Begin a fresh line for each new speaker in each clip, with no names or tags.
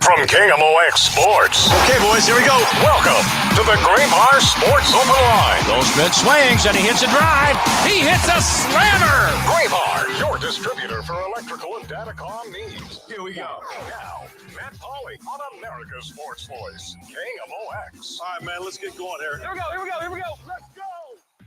from KMOX Sports.
Okay, boys, here we go.
Welcome to the Graybar Sports Open Line.
Goldschmidt swings, and he hits a drive. He hits a slammer.
Graybar, your distributor for electrical and datacom needs.
Here we go.
Now, Matt Pauley on America's Sports Voice, KMOX.
All right, man, let's get going here.
Here we go. Let's go.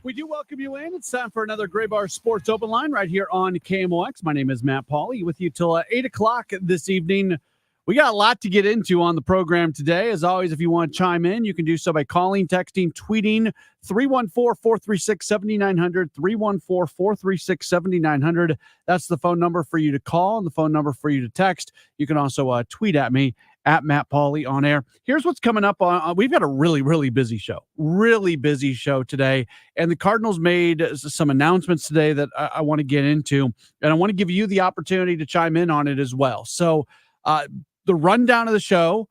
We do welcome you in. It's time for another Graybar Sports Open Line right here on KMOX. My name is Matt Pauley with you till 8 o'clock this evening. We got a lot to get into on the program today. As always, if you want to chime in, you can do so by calling, texting, tweeting 314-436-7900, 314-436-7900. That's the phone number for you to call and the phone number for you to text. You can also tweet at me at Matt Pauley on air. Here's what's coming up. We've got a really busy show today. And the Cardinals made some announcements today that I want to get into. And I want to give you the opportunity to chime in on it as well. So the rundown of the show,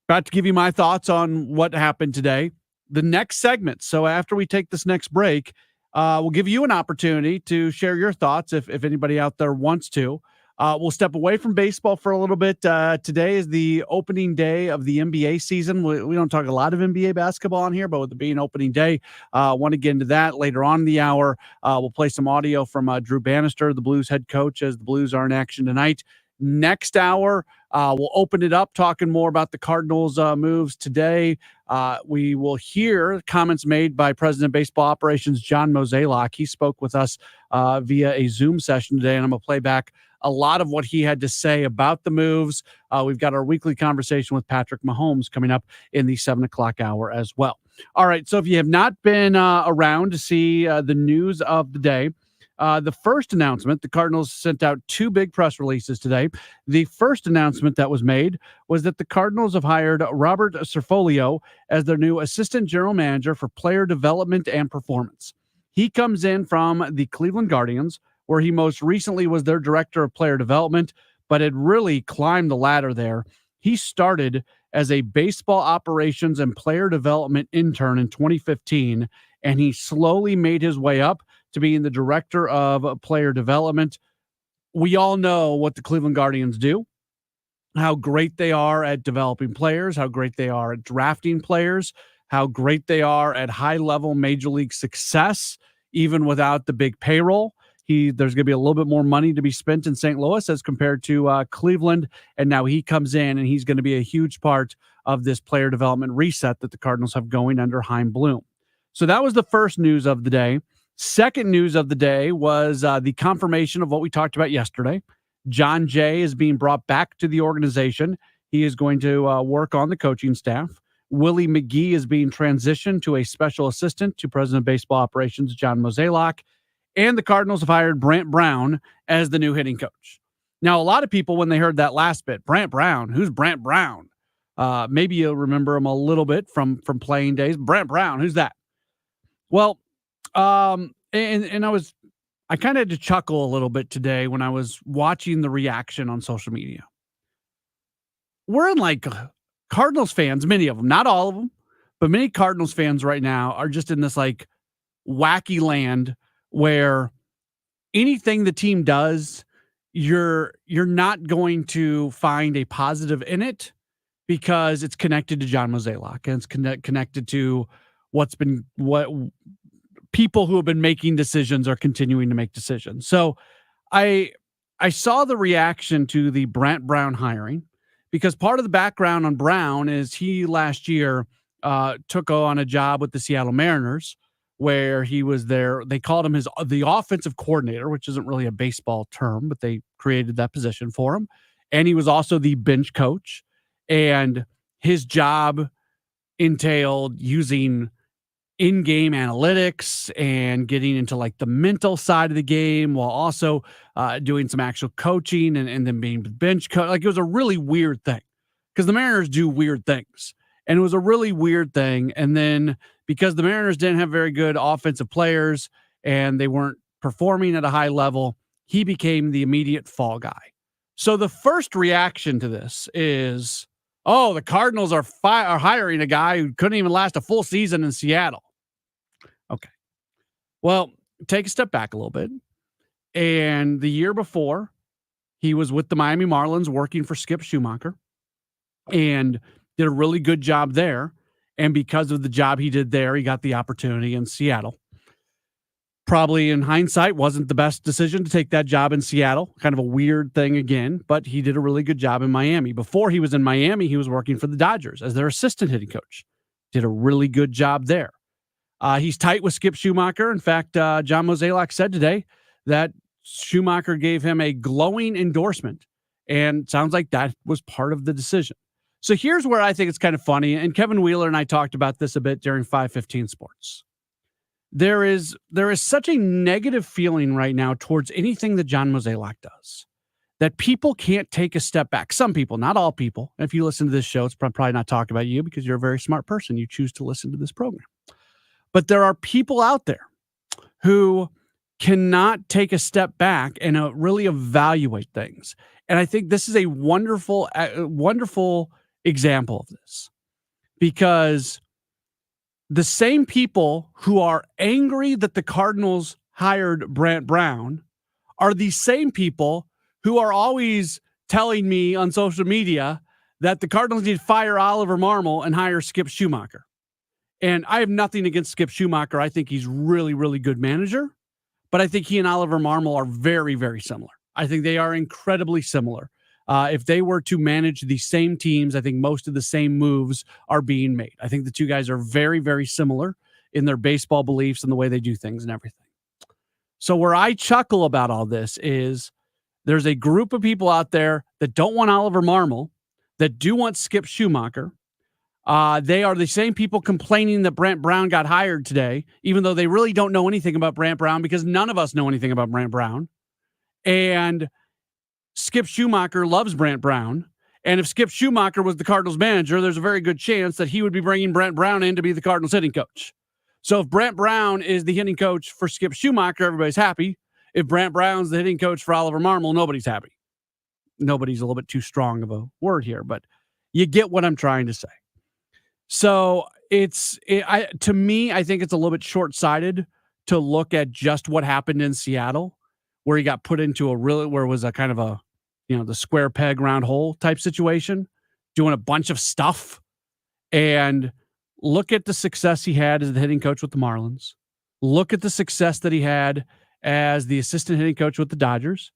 about to give you my thoughts on what happened today. The next segment, so after we take this next break, we'll give you an opportunity to share your thoughts if anybody out there wants to. We'll step away from baseball for a little bit. Today is the opening day of the NBA season. We don't talk a lot of NBA basketball on here, but with it being opening day, want to get into that later on in the hour. We'll play some audio from Drew Bannister, the Blues head coach, as the Blues are in action tonight. Next hour, we'll open it up talking more about the Cardinals moves today. We will hear comments made by President of Baseball Operations John Mozeliak. He spoke with us via a Zoom session today, and I'm going to play back a lot of what he had to say about the moves. We've got our weekly conversation with Patrick Mahomes coming up in the 7 o'clock hour as well. All right, so if you have not been around to see the news of the day, the first announcement, the Cardinals sent out two big press releases today. The first announcement that was made was that the Cardinals have hired Robert Cerfolio as their new assistant general manager for player development and performance. He comes in from the Cleveland Guardians, where he most recently was their director of player development, but had really climbed the ladder there. He started as a baseball operations and player development intern in 2015, and he slowly made his way up to being the director of player development. We all know what the Cleveland Guardians do, how great they are at developing players, how great they are at drafting players, how great they are at high-level major league success, even without the big payroll. There's going to be a little bit more money to be spent in St. Louis as compared to Cleveland, and now he comes in, and he's going to be a huge part of this player development reset that the Cardinals have going under Chaim Bloom. So that was the first news of the day. Second news of the day was the confirmation of what we talked about yesterday. John Jay is being brought back to the organization. He is going to work on the coaching staff. Willie McGee is being transitioned to a special assistant to President of Baseball Operations John Mozeliak. And the Cardinals have hired Brant Brown as the new hitting coach. Now, a lot of people, when they heard that last bit, Brant Brown, who's Brant Brown? Maybe you'll remember him a little bit from playing days. Brant Brown, who's that? Well, I kind of had to chuckle a little bit today when I was watching the reaction on social media. We're in like Cardinals fans, many of them, not all of them, but many Cardinals fans right now are just in this like wacky land where anything the team does, you're not going to find a positive in it because it's connected to John Mozeliak and it's connected to what people who have been making decisions are continuing to make decisions. So I saw the reaction to the Brant Brown hiring because part of the background on Brown is he last year took on a job with the Seattle Mariners where he was there. They called him the offensive coordinator, which isn't really a baseball term, but they created that position for him. And he was also the bench coach. And his job entailed using in-game analytics and getting into like the mental side of the game while also doing some actual coaching and then being bench coach. Like it was a really weird thing because the Mariners do weird things. And it was a really weird thing. And then because the Mariners didn't have very good offensive players and they weren't performing at a high level, he became the immediate fall guy. So the first reaction to this is, oh, the Cardinals are hiring a guy who couldn't even last a full season in Seattle. Okay. Well, take a step back a little bit. And the year before, he was with the Miami Marlins working for Skip Schumacher. and did a really good job there. And because of the job he did there, he got the opportunity in Seattle. Probably in hindsight, wasn't the best decision to take that job in Seattle. Kind of a weird thing again, but he did a really good job in Miami. Before he was in Miami, he was working for the Dodgers as their assistant hitting coach. Did a really good job there. He's tight with Skip Schumacher. In fact, John Mozeliak said today that Schumacher gave him a glowing endorsement, and sounds like that was part of the decision. So here's where I think it's kind of funny, and Kevin Wheeler and I talked about this a bit during 515 Sports. There is such a negative feeling right now towards anything that John Mozeliak does that people can't take a step back. Some people, not all people. If you listen to this show, it's probably not talking about you because you're a very smart person. You choose to listen to this program. But there are people out there who cannot take a step back and really evaluate things. And I think this is a wonderful example of this, because the same people who are angry that the Cardinals hired Brant Brown are the same people who are always telling me on social media that the Cardinals need to fire Oliver Marmol and hire Skip Schumacher. And I have nothing against Skip Schumacher. I think he's really, really good manager, but I think he and Oliver Marmol are very, very similar. I think they are incredibly similar. If they were to manage the same teams, I think most of the same moves are being made. I think the two guys are very, very similar in their baseball beliefs and the way they do things and everything. So where I chuckle about all this is there's a group of people out there that don't want Oliver Marmol, that do want Skip Schumacher. They are the same people complaining that Brant Brown got hired today, even though they really don't know anything about Brant Brown, because none of us know anything about Brant Brown. And Skip Schumacher loves Brant Brown. And if Skip Schumacher was the Cardinals manager, there's a very good chance that he would be bringing Brant Brown in to be the Cardinals hitting coach. So if Brant Brown is the hitting coach for Skip Schumacher, everybody's happy. If Brant Brown's the hitting coach for Oliver Marmol, nobody's happy. Nobody's a little bit too strong of a word here, but you get what I'm trying to say. So to me, I think it's a little bit short-sighted to look at just what happened in Seattle, where he got put into where it was a kind of a, the square peg round hole type situation, doing a bunch of stuff, and look at the success he had as the hitting coach with the Marlins. Look at the success that he had as the assistant hitting coach with the Dodgers,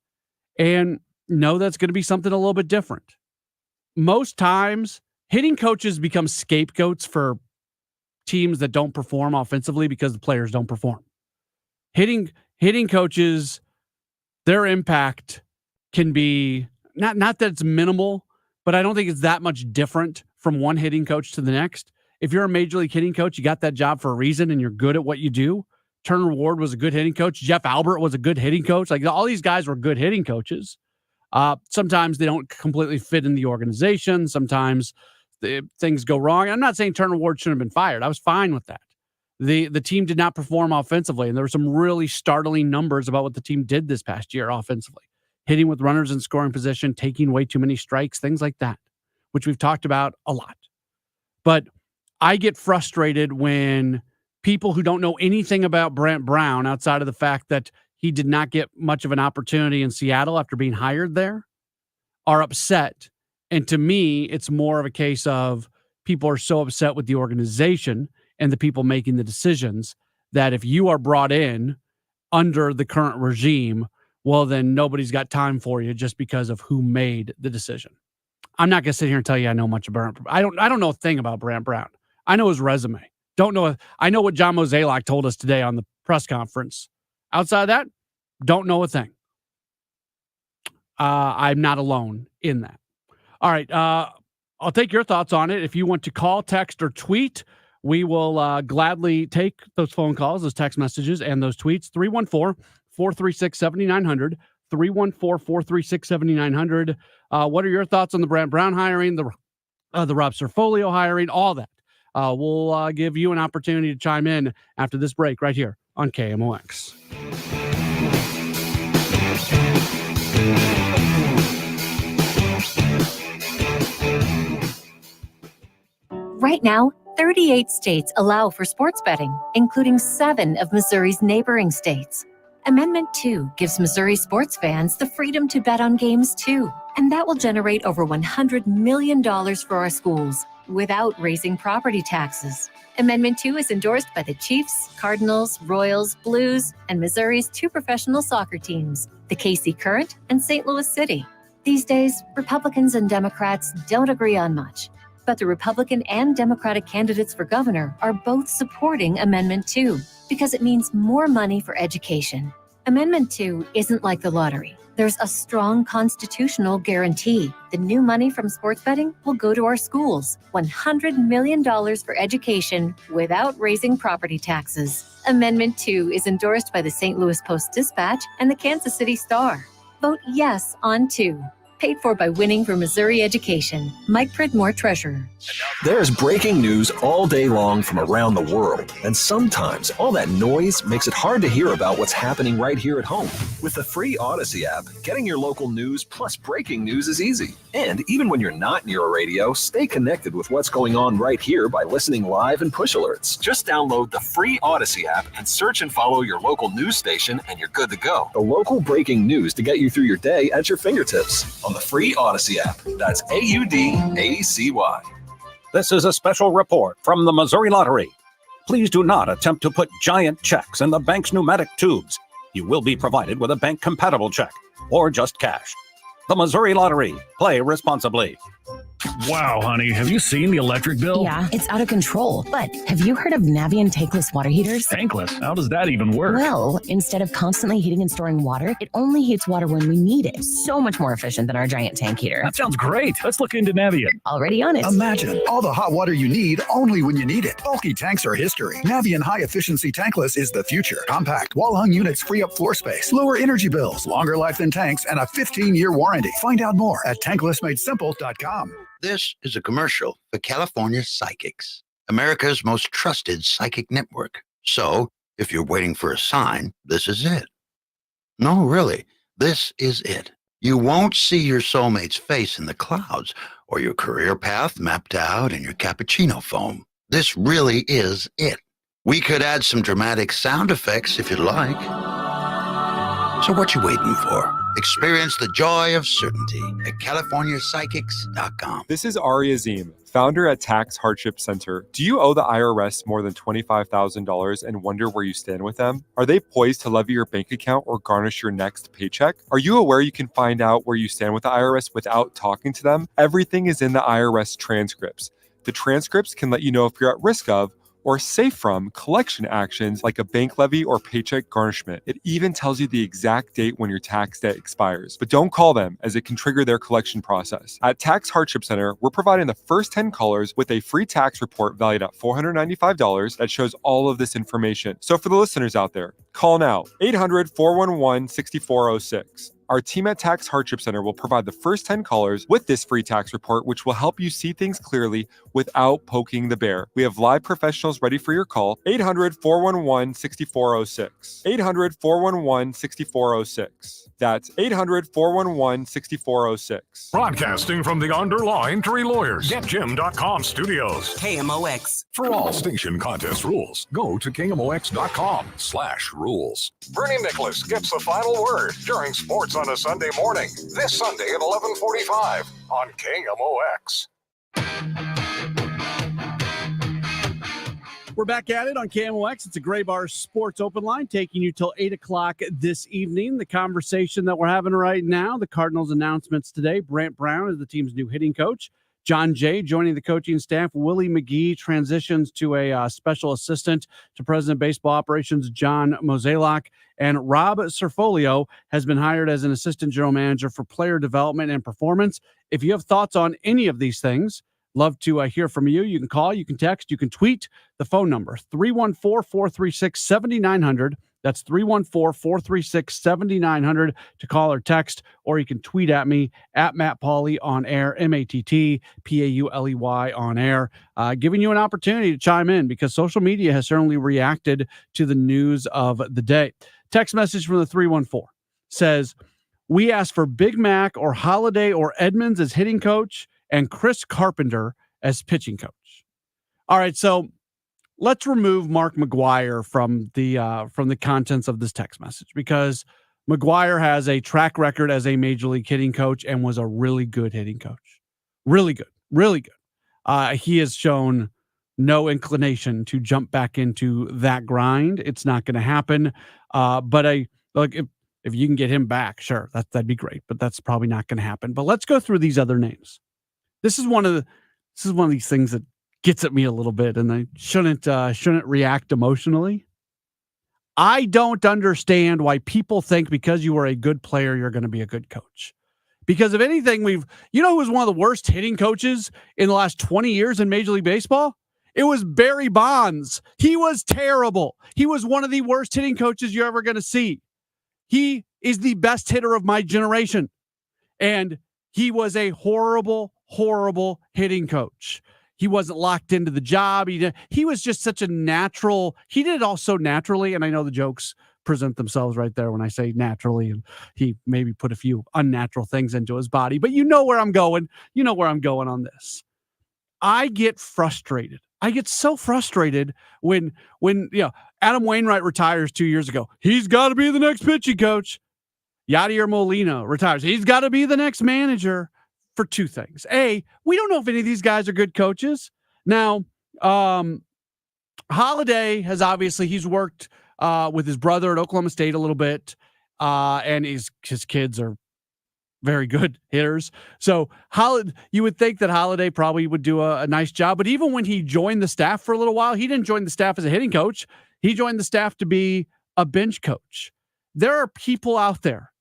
and know that's going to be something a little bit different. Most times, hitting coaches become scapegoats for teams that don't perform offensively because the players don't perform. Hitting coaches, their impact can be not that it's minimal, but I don't think it's that much different from one hitting coach to the next. If you're a major league hitting coach, you got that job for a reason and you're good at what you do. Turner Ward was a good hitting coach. Jeff Albert was a good hitting coach. Like, all these guys were good hitting coaches. Sometimes they don't completely fit in the organization. Sometimes things go wrong. I'm not saying Turner Ward shouldn't have been fired. I was fine with that. The team did not perform offensively, and there were some really startling numbers about what the team did this past year offensively. Hitting with runners in scoring position, taking way too many strikes, things like that, which we've talked about a lot. But I get frustrated when people who don't know anything about Brant Brown, outside of the fact that he did not get much of an opportunity in Seattle after being hired there, are upset. And to me, it's more of a case of people are so upset with the organization and the people making the decisions that if you are brought in under the current regime, well, then nobody's got time for you just because of who made the decision. I'm not going to sit here and tell you I know much about Brant. I don't know a thing about Brant Brown. I know his resume. I know what John Mozeliak told us today on the press conference. Outside of that, don't know a thing. I'm not alone in that. All right. I'll take your thoughts on it. If you want to call, text, or tweet, we will gladly take those phone calls, those text messages, and those tweets. 314-436-7900. 314-436-7900. What are your thoughts on the Brant Brown hiring, the Rob Cerfolio hiring, all that? We'll give you an opportunity to chime in after this break right here on KMOX.
Right now, 38 states allow for sports betting, including 7 of Missouri's neighboring states. Amendment 2 gives Missouri sports fans the freedom to bet on games too. And that will generate over $100 million for our schools without raising property taxes. Amendment 2 is endorsed by the Chiefs, Cardinals, Royals, Blues, and Missouri's 2 professional soccer teams, the KC Current and St. Louis City. These days, Republicans and Democrats don't agree on much, but the Republican and Democratic candidates for governor are both supporting Amendment 2 because it means more money for education. Amendment 2 isn't like the lottery. There's a strong constitutional guarantee. The new money from sports betting will go to our schools. $100 million for education without raising property taxes. Amendment 2 is endorsed by the St. Louis Post-Dispatch and the Kansas City Star. Vote yes on 2. Paid for by Winning for Missouri Education. Mike Pridmore, Treasurer.
There's breaking news all day long from around the world, and sometimes all that noise makes it hard to hear about what's happening right here at home. With the free Odyssey app, getting your local news plus breaking news is easy. And even when you're not near a radio, stay connected with what's going on right here by listening live and push alerts. Just download the free Odyssey app and search and follow your local news station, and you're good to go. The local breaking news to get you through your day at your fingertips on the free Odyssey app. That's AUDACY.
This is a special report from the Missouri Lottery. Please do not attempt to put giant checks in the bank's pneumatic tubes. You will be provided with a bank-compatible check or just cash. The Missouri Lottery. Play responsibly.
Wow, honey, have you seen the electric bill?
Yeah, it's out of control. But have you heard of Navien tankless water heaters?
Tankless? How does that even work?
Well, instead of constantly heating and storing water, it only heats water when we need it. So much more efficient than our giant tank heater.
That sounds great. Let's look into Navien.
Already on it.
Imagine all the hot water you need only when you need it. Bulky tanks are history. Navien high-efficiency tankless is the future. Compact, wall-hung units free up floor space, lower energy bills, longer life than tanks, and a 15-year warranty. Find out more at tanklessmadesimple.com.
This is a commercial for California Psychics, America's most trusted psychic network. So, if you're waiting for a sign, this is it. No, really, this is it. You won't see your soulmate's face in the clouds or your career path mapped out in your cappuccino foam. This really is it. We could add some dramatic sound effects if you'd like. So what you waiting for? Experience the joy of certainty at CaliforniaPsychics.com.
This is Ari Azim, founder at Tax Hardship Center. Do you owe the IRS more than $25,000 and wonder where you stand with them? Are they poised to levy your bank account or garnish your next paycheck? Are you aware you can find out where you stand with the IRS without talking to them? Everything is in the IRS transcripts. The transcripts can let you know if you're at risk of or safe from collection actions like a bank levy or paycheck garnishment. It even tells you the exact date when your tax debt expires. But don't call them, as it can trigger their collection process. At Tax Hardship Center, we're providing the first 10 callers with a free tax report valued at $495 that shows all of this information. So for the listeners out there, call now, 800-411-6406. Our team at Tax Hardship Center will provide the first 10 callers with this free tax report, which will help you see things clearly without poking the bear. We have live professionals ready for your call. 800-411-6406. 800-411-6406. That's 800-411-6406.
Broadcasting from the Underline Tree Lawyers. GetJim.com studios.
KMOX.
For all station contest rules, go to KMOX.com/rules. Bernie Nicholas gets the final word during Sports on a Sunday morning. This Sunday at 11:45 on KMOX.
We're back at it on KMOX. It's a Gray Bar Sports Open Line taking you till 8 o'clock this evening. The conversation that we're having right now, the Cardinals announcements today. Brant Brown is the team's new hitting coach. John Jay joining the coaching staff. Willie McGee transitions to a special assistant to President of Baseball Operations John Mozeliak. And Rob Cerfolio has been hired as an assistant general manager for player development and performance. If you have thoughts on any of these things, love to hear from you. You can call, you can text, you can tweet. The phone number, 314-436-7900. That's 314-436-7900 to call or text, or you can tweet at me at Matt Pauley on air, MattPauley on air, giving you an opportunity to chime in because social media has certainly reacted to the news of the day. Text message from the 314 says, we asked for Big Mac or Holiday or Edmonds as hitting coach and Chris Carpenter as pitching coach. All right, so let's remove Mark McGwire from the contents of this text message because McGuire has a track record as a major league hitting coach and was a really good hitting coach. Really good. Really good. He has shown no inclination to jump back into that grind. It's not going to happen. But if you can get him back, sure, that'd be great. But that's probably not going to happen. But let's go through these other names. This is one of these things that gets at me a little bit, and I shouldn't react emotionally. I don't understand why people think because you are a good player, you're going to be a good coach. Because if anything, who was one of the worst hitting coaches in the last 20 years in Major League Baseball? It was Barry Bonds. He was terrible. He was one of the worst hitting coaches you're ever going to see. He is the best hitter of my generation. And he was a horrible, horrible hitting coach. He wasn't locked into the job. He was just such a natural. He did it all so naturally. And I know the jokes present themselves right there when I say naturally. And he maybe put a few unnatural things into his body. But you know where I'm going. You know where I'm going on this. I get frustrated. I get so frustrated when Adam Wainwright retires 2 years ago. He's got to be the next pitching coach. Yadier Molina retires. He's got to be the next manager. For two things. A, we don't know if any of these guys are good coaches. Now, Holiday has he's worked with his brother at Oklahoma State a little bit, and his kids are very good hitters. So you would think that Holiday probably would do a nice job. But even when he joined the staff for a little while, he didn't join the staff as a hitting coach. He joined the staff to be a bench coach. There are people out there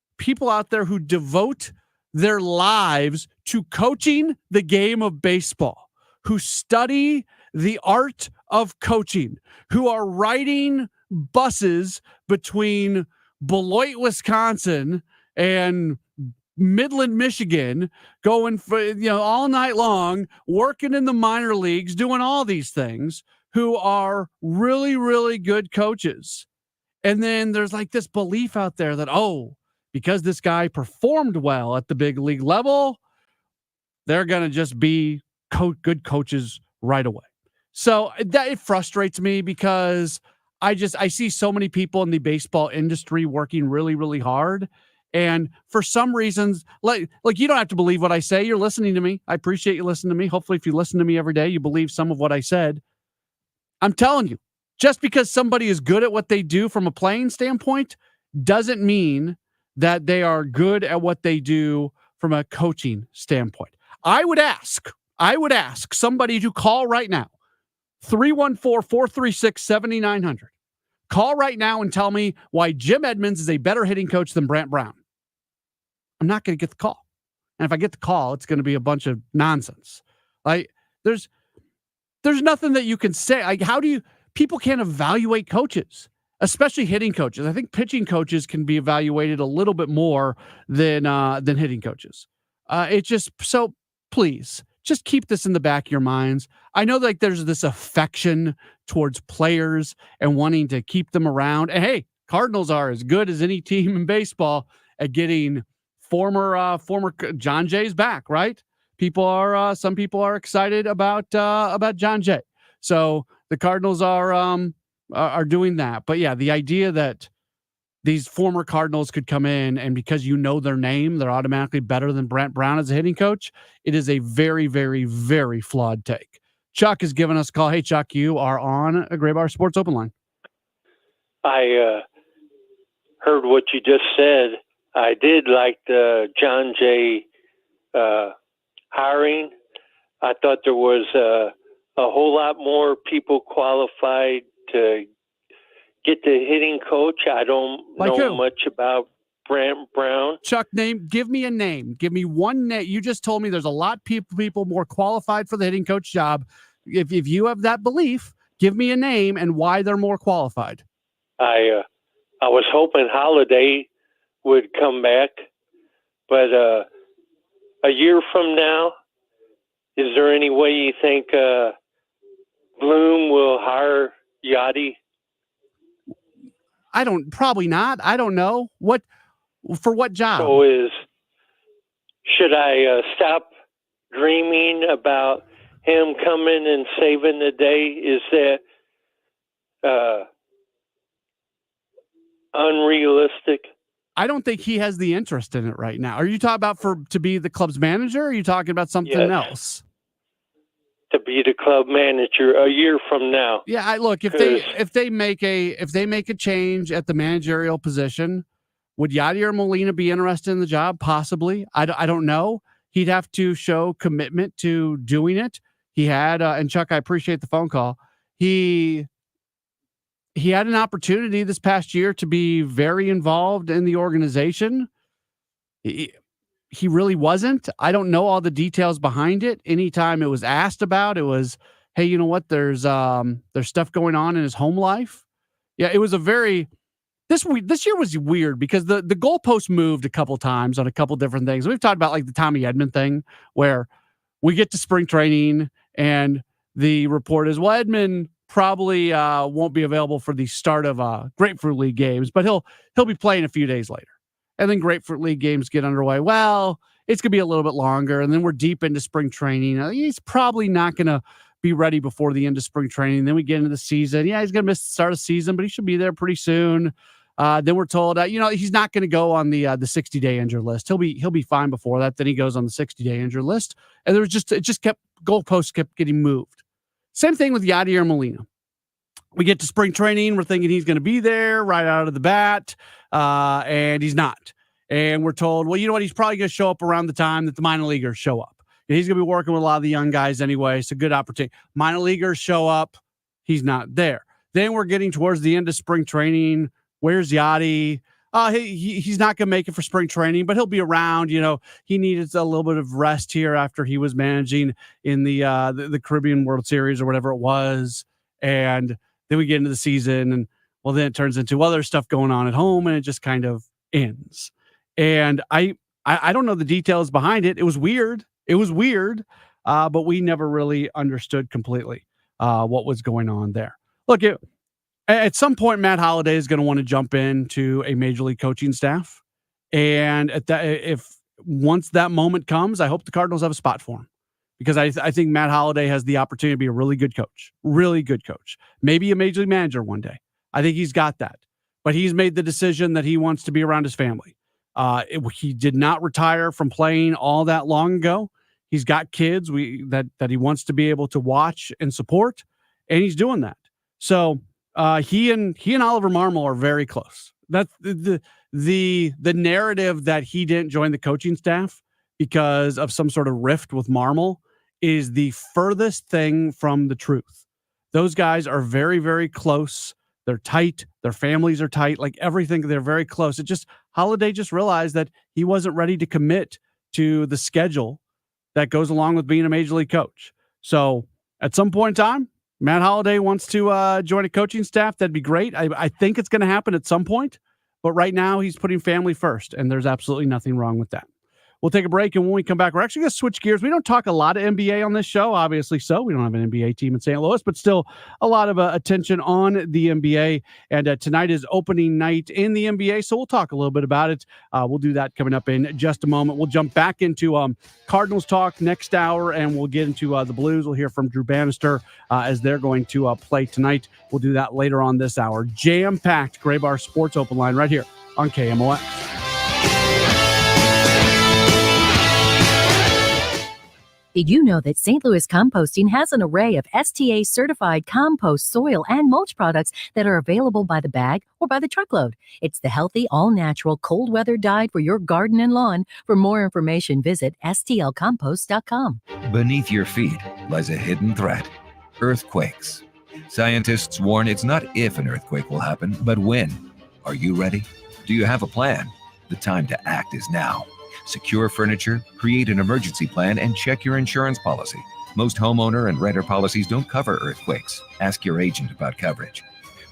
who devote their lives to coaching the game of baseball, who study the art of coaching, who are riding buses between Beloit, Wisconsin and Midland, Michigan, going for, all night long, working in the minor leagues, doing all these things, who are really, really good coaches. And then there's like this belief out there that, because this guy performed well at the big league level, they're going to just be good coaches right away. So that it frustrates me because I see so many people in the baseball industry working really, really hard. And for some reasons, like you don't have to believe what I say. You're listening to me. I appreciate you listening to me. Hopefully, if you listen to me every day, you believe some of what I said. I'm telling you, just because somebody is good at what they do from a playing standpoint doesn't mean that they are good at what they do from a coaching standpoint. I would ask somebody to call right now, 314-436-7900. Call right now and tell me why Jim Edmonds is a better hitting coach than Brant Brown. I'm not going to get the call. And if I get the call, it's going to be a bunch of nonsense. Like there's nothing that you can say. Like, people can't evaluate coaches, especially hitting coaches. I think pitching coaches can be evaluated a little bit more than hitting coaches. It's just, so please just keep this in the back of your minds. I know like there's this affection towards players and wanting to keep them around. And hey, Cardinals are as good as any team in baseball at getting former John Jay's back, right? Some people are excited about John Jay. So the Cardinals are doing that. But yeah, the idea that these former Cardinals could come in and because you know their name, they're automatically better than Brant Brown as a hitting coach. It is a very, very, very flawed take. Chuck has given us a call. Hey, Chuck, you are on a Gray Bar Sports Open Line.
I heard what you just said. I did like the John Jay hiring. I thought there was a whole lot more people qualified to get the hitting coach. I don't know much about Brant Brown.
Chuck, give me a name. Give me one name. You just told me there's a lot of people more qualified for the hitting coach job. If you have that belief, give me a name and why they're more qualified.
I was hoping Holiday would come back, but a year from now, is there any way you think Bloom will hire Yachty?
Probably not. I don't know. For what job?
So should I stop dreaming about him coming and saving the day? Is that unrealistic?
I don't think he has the interest in it right now. Are you talking about to be the club's manager? Or are you talking about something else?
To be the club manager a year from now.
Yeah, look, if they make a change at the managerial position, would Yadier Molina be interested in the job? Possibly. I don't know. He'd have to show commitment to doing it. He had, and Chuck, I appreciate the phone call. He had an opportunity this past year to be very involved in the organization. He really wasn't. I don't know all the details behind it. Anytime it was asked about, it was, hey, you know what? There's stuff going on in his home life. Yeah, it was this year was weird because the goalpost moved a couple times on a couple different things. We've talked about like the Tommy Edman thing where we get to spring training and the report is, well, Edman probably won't be available for the start of Grapefruit League games, but he'll be playing a few days later. And then Grapefruit League games get underway. Well, it's going to be a little bit longer. And then we're deep into spring training. He's probably not going to be ready before the end of spring training. Then we get into the season. Yeah, he's going to miss the start of the season, but he should be there pretty soon. Then we're told, he's not going to go on the 60-day injured list. He'll be fine before that. Then he goes on the 60-day injured list. And goalposts kept getting moved. Same thing with Yadier Molina. We get to spring training. We're thinking he's going to be there right out of the bat. And he's not. And we're told, well, you know what? He's probably going to show up around the time that the minor leaguers show up. And he's going to be working with a lot of the young guys anyway. It's a good opportunity. Minor leaguers show up. He's not there. Then we're getting towards the end of spring training. Where's Yachty? He's not going to make it for spring training, but he'll be around. He needed a little bit of rest here after he was managing in the Caribbean World Series or whatever it was. And then we get into the season and, well, then it turns into, well, there's stuff going on at home and it just kind of ends. And I don't know the details behind it. It was weird. But we never really understood completely what was going on there. Look, at some point, Matt Holliday is going to want to jump into a major league coaching staff. And once that moment comes, I hope the Cardinals have a spot for him. Because I think Matt Holliday has the opportunity to be a really good coach. Maybe a major league manager one day. I think he's got that. But he's made the decision that he wants to be around his family. He did not retire from playing all that long ago. He's got kids that he wants to be able to watch and support, and he's doing that. So he and Oliver Marmol are very close. That's the narrative that he didn't join the coaching staff because of some sort of rift with Marmol is the furthest thing from the truth. Those guys are very, very close. They're tight. Their families are tight. Like everything, they're very close. Holliday just realized that he wasn't ready to commit to the schedule that goes along with being a major league coach. So at some point in time, Matt Holliday wants to join a coaching staff. That'd be great. I think it's going to happen at some point, but right now he's putting family first, and there's absolutely nothing wrong with that. We'll take a break, and when we come back, we're actually going to switch gears. We don't talk a lot of NBA on this show, obviously so. We don't have an NBA team in St. Louis, but still a lot of attention on the NBA. And tonight is opening night in the NBA, so we'll talk a little bit about it. We'll do that coming up in just a moment. We'll jump back into Cardinals talk next hour, and we'll get into the Blues. We'll hear from Drew Bannister as they're going to play tonight. We'll do that later on this hour. Jam-packed Gray Bar Sports Open Line right here on KMOX.
Did you know that St. Louis Composting has an array of STA-certified compost, soil, and mulch products that are available by the bag or by the truckload? It's the healthy, all-natural, cold-weather dyed for your garden and lawn. For more information, visit stlcompost.com.
Beneath your feet lies a hidden threat: earthquakes. Scientists warn it's not if an earthquake will happen, but when. Are you ready? Do you have a plan? The time to act is now. Secure furniture, create an emergency plan, and check your insurance policy. Most homeowner and renter policies don't cover earthquakes. Ask your agent about coverage.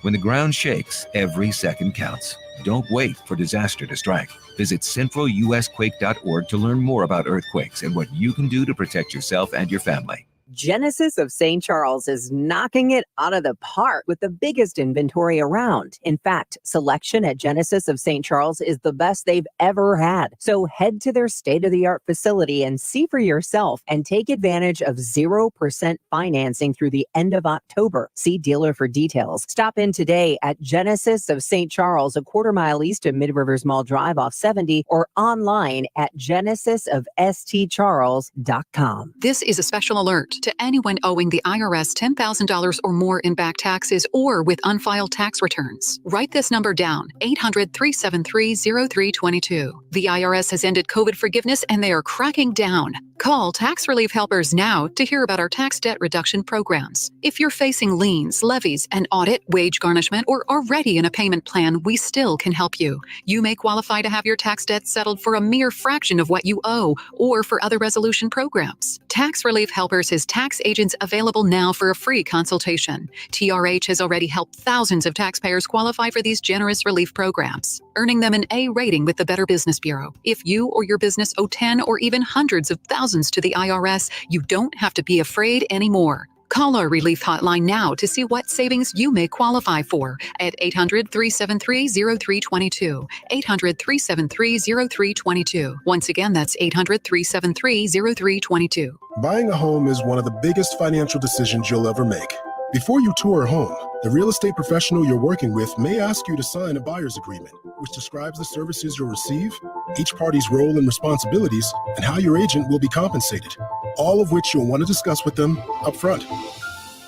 When the ground shakes, every second counts. Don't wait for disaster to strike. Visit centralusquake.org to learn more about earthquakes and what you can do to protect yourself and your family.
Genesis of St. Charles is knocking it out of the park with the biggest inventory around. In fact, selection at Genesis of St. Charles is the best they've ever had. So head to their state-of-the-art facility and see for yourself and take advantage of 0% financing through the end of October. See dealer for details. Stop in today at Genesis of St. Charles, a quarter mile east of Mid-Rivers Mall Drive off 70, or online at genesisofstcharles.com.
This is a special alert to anyone owing the IRS $10,000 or more in back taxes or with unfiled tax returns. Write this number down, 800-373-0322. The IRS has ended COVID forgiveness and they are cracking down. Call Tax Relief Helpers now to hear about our tax debt reduction programs. If you're facing liens, levies, an audit, wage garnishment, or already in a payment plan, we still can help you. You may qualify to have your tax debt settled for a mere fraction of what you owe or for other resolution programs. Tax Relief Helpers has tax agents available now for a free consultation. TRH has already helped thousands of taxpayers qualify for these generous relief programs, earning them an A rating with the Better Business Bureau. If you or your business owe 10 or even hundreds of thousands to the IRS, you don't have to be afraid anymore. Call our relief hotline now to see what savings you may qualify for at 800-373-0322. 800-373-0322. Once again, that's 800-373-0322.
Buying a home is one of the biggest financial decisions you'll ever make. Before you tour a home, the real estate professional you're working with may ask you to sign a buyer's agreement, which describes the services you'll receive, each party's role and responsibilities, and how your agent will be compensated, all of which you'll want to discuss with them up front.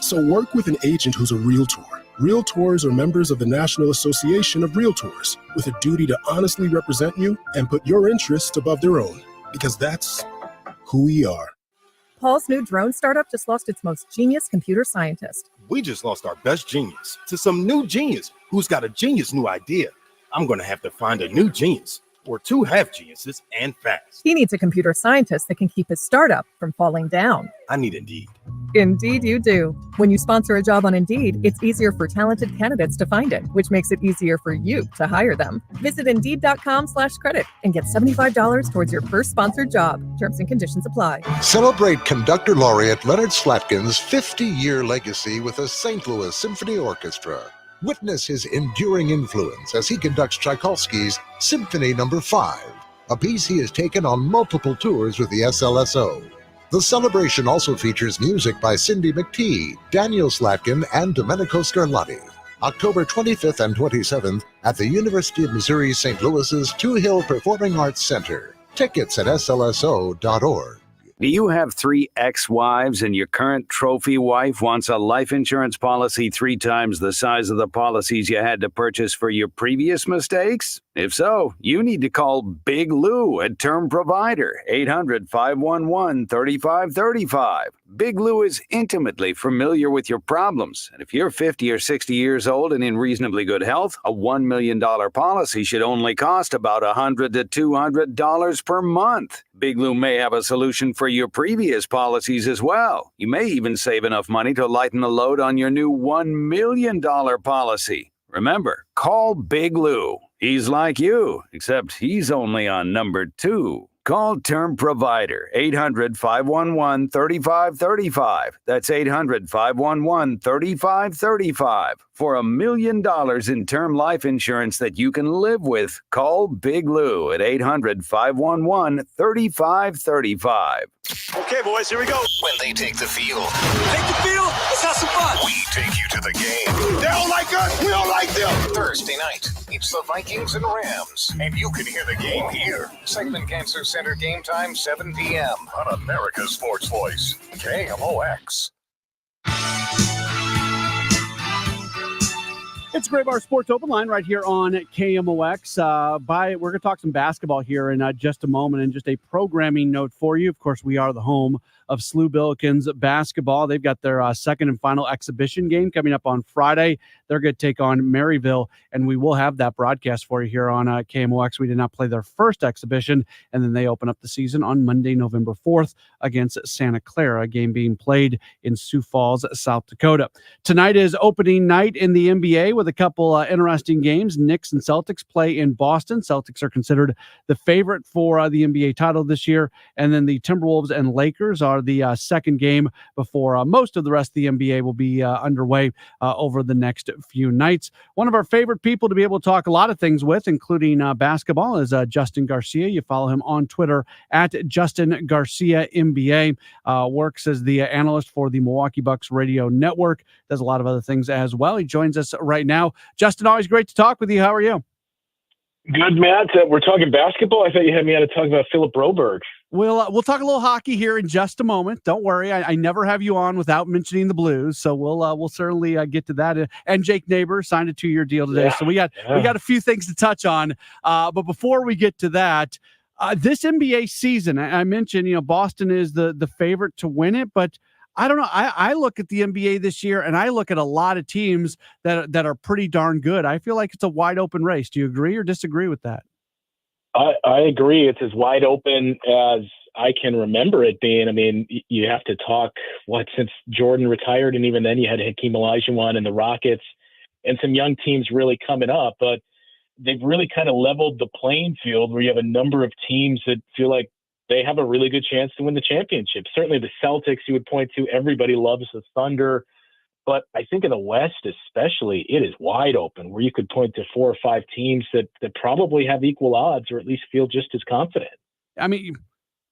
So work with an agent who's a Realtor. Realtors are members of the National Association of Realtors with a duty to honestly represent you and put your interests above their own, because that's who we are.
Paul's new drone startup just lost its most genius computer scientist.
We just lost our best genius to some new genius who's got a genius new idea. I'm going to have to find a new genius or two half geniuses and fast.
He needs a computer scientist that can keep his startup from falling down.
I need Indeed.
Indeed you do. When you sponsor a job on Indeed, it's easier for talented candidates to find it, which makes it easier for you to hire them. Visit Indeed.com/credit and get $75 towards your first sponsored job. Terms and conditions apply.
Celebrate conductor laureate Leonard Slatkin's 50-year legacy with the St. Louis Symphony Orchestra. Witness his enduring influence as he conducts Tchaikovsky's Symphony No. 5, a piece he has taken on multiple tours with the SLSO. The celebration also features music by Cindy McTee, Daniel Slatkin, and Domenico Scarlatti. October 25th and 27th at the University of Missouri St. Louis's Two Hill Performing Arts Center. Tickets at slso.org.
Do you have 3 ex-wives and your current trophy wife wants a life insurance policy 3 times the size of the policies you had to purchase for your previous mistakes? If so, you need to call Big Lou at Term Provider, 800-511-3535. Big Lou is intimately familiar with your problems, and if you're 50 or 60 years old and in reasonably good health, a $1 million policy should only cost about $100 to $200 per month. Big Lou may have a solution for your previous policies as well. You may even save enough money to lighten the load on your new $1 million policy. Remember, call Big Lou. He's like you, except he's only on number 2. Call Term Provider, 800-511-3535. That's 800-511-3535. For $1 million in term life insurance that you can live with, call Big Lou at 800-511-3535.
Okay, boys, here we go. When they take the field. Take the field? Let's have some fun. We take you to the game. They don't like us. We don't like them. Thursday night, it's the Vikings and Rams. And you can hear the game here. Segment Cancer Center game time, 7 p.m. on America's Sports Voice, KMOX.
It's Gray Bar Sports Open Line right here on KMOX. We're going to talk some basketball here in just a moment, and just a programming note for you. Of course, we are the home of SLU Billikens basketball. They've got their second and final exhibition game coming up on Friday. They're going to take on Maryville, and we will have that broadcast for you here on KMOX. We did not play their first exhibition, and then they open up the season on Monday, November 4th against Santa Clara, a game being played in Sioux Falls, South Dakota. Tonight is opening night in the NBA with a couple interesting games. Knicks and Celtics play in Boston. Celtics are considered the favorite for the NBA title this year, and then the Timberwolves and Lakers are are the second game before most of the rest of the NBA will be underway over the next few nights. One of our favorite people to be able to talk a lot of things with, including basketball, is Justin Garcia. You follow him on Twitter at Justin Garcia NBA. Works as the analyst for the Milwaukee Bucks radio network. Does a lot of other things as well. He joins us right now. Justin, always great to talk with you. How are you?
Good, Matt. We're talking basketball. I thought you had me on to talk about Philip Broberg.
We'll talk a little hockey here in just a moment. Don't worry, I never have you on without mentioning the Blues, so we'll certainly get to that. And Jake Neighbor signed a 2-year deal today, so we got a few things to touch on. But before we get to that, this NBA season, I mentioned, Boston is the favorite to win it, but I don't know. I look at the NBA this year, and I look at a lot of teams that are pretty darn good. I feel like it's a wide open race. Do you agree or disagree with that?
I agree. It's as wide open as I can remember it being. I mean, you have to talk, since Jordan retired, and even then you had Hakeem Olajuwon and the Rockets and some young teams really coming up. But they've really kind of leveled the playing field where you have a number of teams that feel like they have a really good chance to win the championship. Certainly the Celtics you would point to. Everybody loves the Thunder. But I think in the West especially, it is wide open where you could point to 4 or 5 teams that probably have equal odds or at least feel just as confident.
I mean,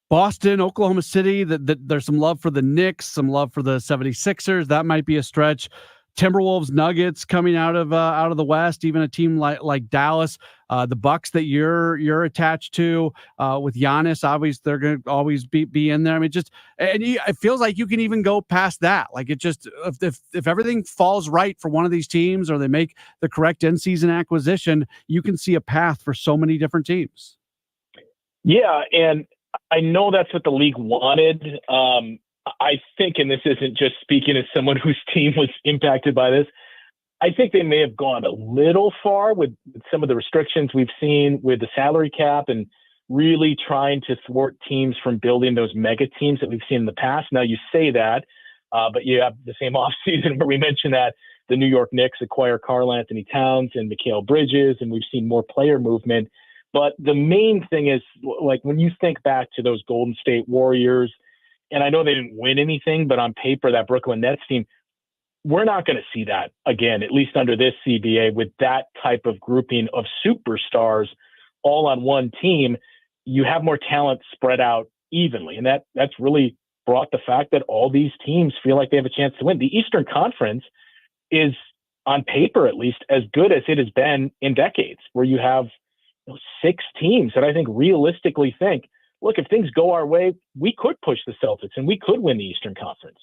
Boston, Oklahoma City, there's some love for the Knicks, some love for the 76ers. That might be a stretch. Timberwolves, Nuggets coming out of the West, even a team like Dallas, the Bucks that you're attached to with Giannis. Obviously, they're going to always be in there. I mean, it feels like you can even go past that. Like it just if everything falls right for one of these teams or they make the correct in-season acquisition, you can see a path for so many different teams.
Yeah, and I know that's what the league wanted. I think, and this isn't just speaking as someone whose team was impacted by this, I think they may have gone a little far with some of the restrictions we've seen with the salary cap and really trying to thwart teams from building those mega teams that we've seen in the past. Now you say that, but you have the same offseason where we mentioned that the New York Knicks acquire Karl Anthony Towns and Mikal Bridges, and we've seen more player movement. But the main thing is, like, when you think back to those Golden State Warriors, and I know they didn't win anything, but on paper, that Brooklyn Nets team, we're not going to see that again, at least under this CBA, with that type of grouping of superstars all on one team. You have more talent spread out evenly. And that's really brought the fact that all these teams feel like they have a chance to win. The Eastern Conference is, on paper at least, as good as it has been in decades, where you have 6 teams that I think realistically think, look, if things go our way, we could push the Celtics and we could win the Eastern Conference.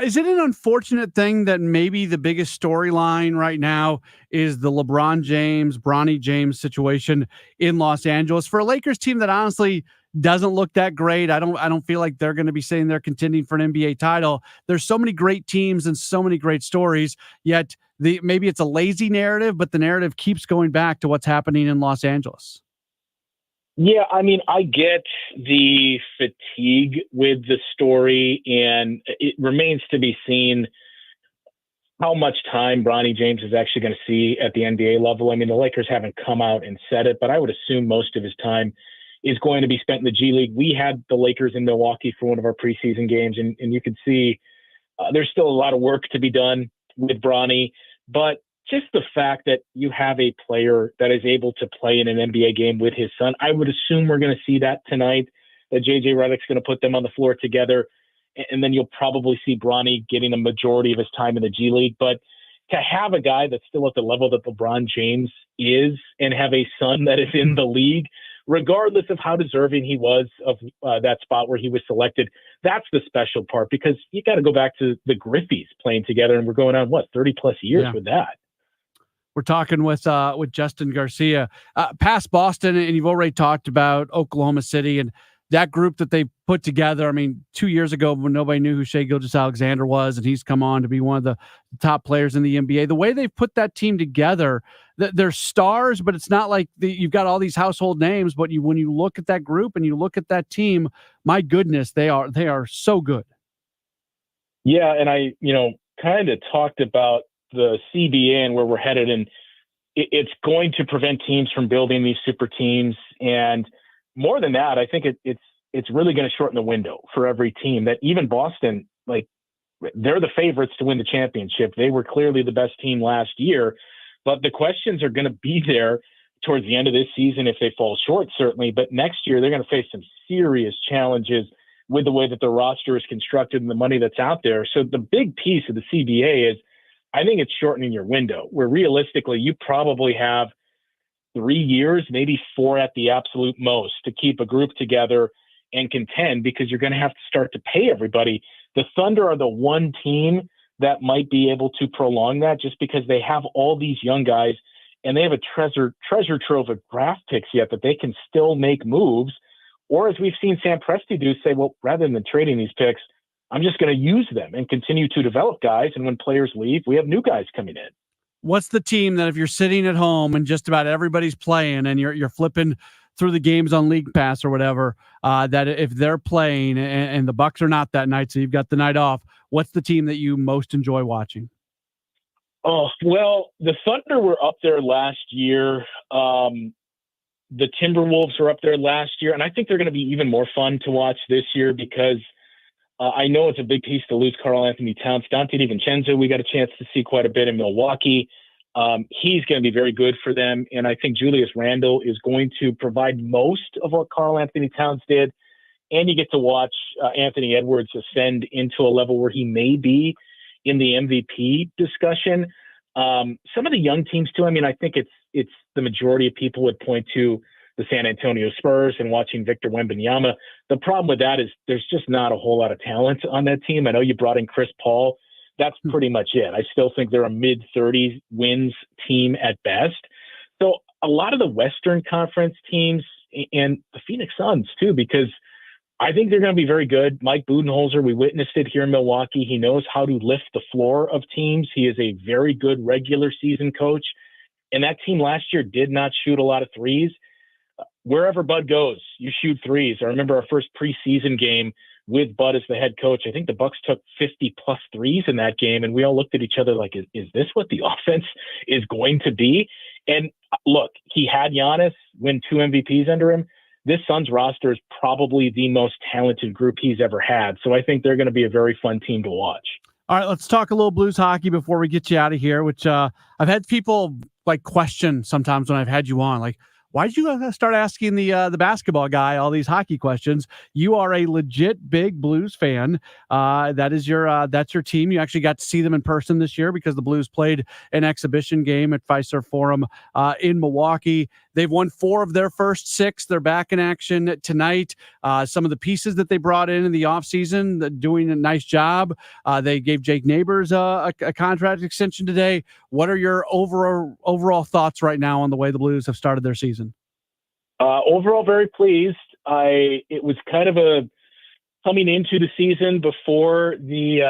Is it an unfortunate thing that maybe the biggest storyline right now is the LeBron James, Bronny James situation in Los Angeles for a Lakers team that honestly doesn't look that great? I don't feel like they're going to be sitting there contending for an NBA title. There's so many great teams and so many great stories, yet maybe it's a lazy narrative, but the narrative keeps going back to what's happening in Los Angeles.
Yeah, I mean, I get the fatigue with the story, and it remains to be seen how much time Bronny James is actually going to see at the NBA level. I mean, the Lakers haven't come out and said it, but I would assume most of his time is going to be spent in the G League. We had the Lakers in Milwaukee for one of our preseason games, and you can see there's still a lot of work to be done with Bronny, but just the fact that you have a player that is able to play in an NBA game with his son, I would assume we're going to see that tonight, that JJ Redick's going to put them on the floor together. And then you'll probably see Bronny getting a majority of his time in the G League. But to have a guy that's still at the level that LeBron James is and have a son that is in the league, regardless of how deserving he was of that spot where he was selected, that's the special part, because you got to go back to the Griffeys playing together, and we're going on, 30 plus years with that.
We're talking with Justin Garcia, past Boston, and you've already talked about Oklahoma City and that group that they put together. I mean, 2 years ago when nobody knew who Shai Gilgeous-Alexander was, and he's come on to be one of the top players in the NBA. The way they've put that team together, they're stars, but it's not like you've got all these household names. But when you look at that group and you look at that team, my goodness, they are so good.
Yeah, and I kind of talked about the CBA and where we're headed, and it's going to prevent teams from building these super teams. And more than that, I think it's it's really going to shorten the window for every team. That even Boston, like, they're the favorites to win the championship. They were clearly the best team last year, but the questions are going to be there towards the end of this season if they fall short, certainly. But next year, they're going to face some serious challenges with the way that the roster is constructed and the money that's out there. So the big piece of the CBA is, I think it's shortening your window, where realistically you probably have 3 years, maybe 4 at the absolute most, to keep a group together and contend, because you're going to have to start to pay everybody. The Thunder are the one team that might be able to prolong that, just because they have all these young guys and they have a treasure trove of draft picks yet that they can still make moves. Or as we've seen Sam Presti do, say, well, rather than trading these picks, I'm just going to use them and continue to develop guys. And when players leave, we have new guys coming in.
What's the team that if you're sitting at home and just about everybody's playing and you're flipping through the games on League Pass or whatever, that if they're playing and the Bucks are not that night, so you've got the night off, what's the team that you most enjoy watching?
Oh, well, the Thunder were up there last year. The Timberwolves were up there last year, and I think they're going to be even more fun to watch this year because I know it's a big piece to lose Karl Anthony Towns. Dante DiVincenzo, we got a chance to see quite a bit in Milwaukee. He's going to be very good for them, and I think Julius Randle is going to provide most of what Karl Anthony Towns did, and you get to watch Anthony Edwards ascend into a level where he may be in the MVP discussion. Some of the young teams too. I mean, I think it's the majority of people would point to the San Antonio Spurs and watching Victor Wembanyama. The problem with that is there's just not a whole lot of talent on that team. I know you brought in Chris Paul. That's pretty much it. I still think they're a mid-30s wins team at best. So a lot of the Western Conference teams and the Phoenix Suns too, because I think they're going to be very good. Mike Budenholzer, we witnessed it here in Milwaukee. He knows how to lift the floor of teams. He is a very good regular season coach. And that team last year did not shoot a lot of threes. Wherever Bud goes, you shoot threes. I remember our first preseason game with Bud as the head coach. I think the Bucks took 50 plus threes in that game. And we all looked at each other like, is this what the offense is going to be? And look, he had Giannis win 2 MVPs under him. This Suns roster is probably the most talented group he's ever had. So I think they're going to be a very fun team to watch.
All right, let's talk a little Blues hockey before we get you out of here, which I've had people like question sometimes when I've had you on, like, why did you start asking the basketball guy all these hockey questions? You are a legit big Blues fan. That's your team. You actually got to see them in person this year because the Blues played an exhibition game at Fiserv Forum in Milwaukee. They've won 4 of their first 6. They're back in action tonight. Some of the pieces that they brought in the offseason, doing a nice job. They gave Jake Neighbors a contract extension today. What are your overall thoughts right now on the way the Blues have started their season?
Overall, very pleased. It was kind of a coming into the season before the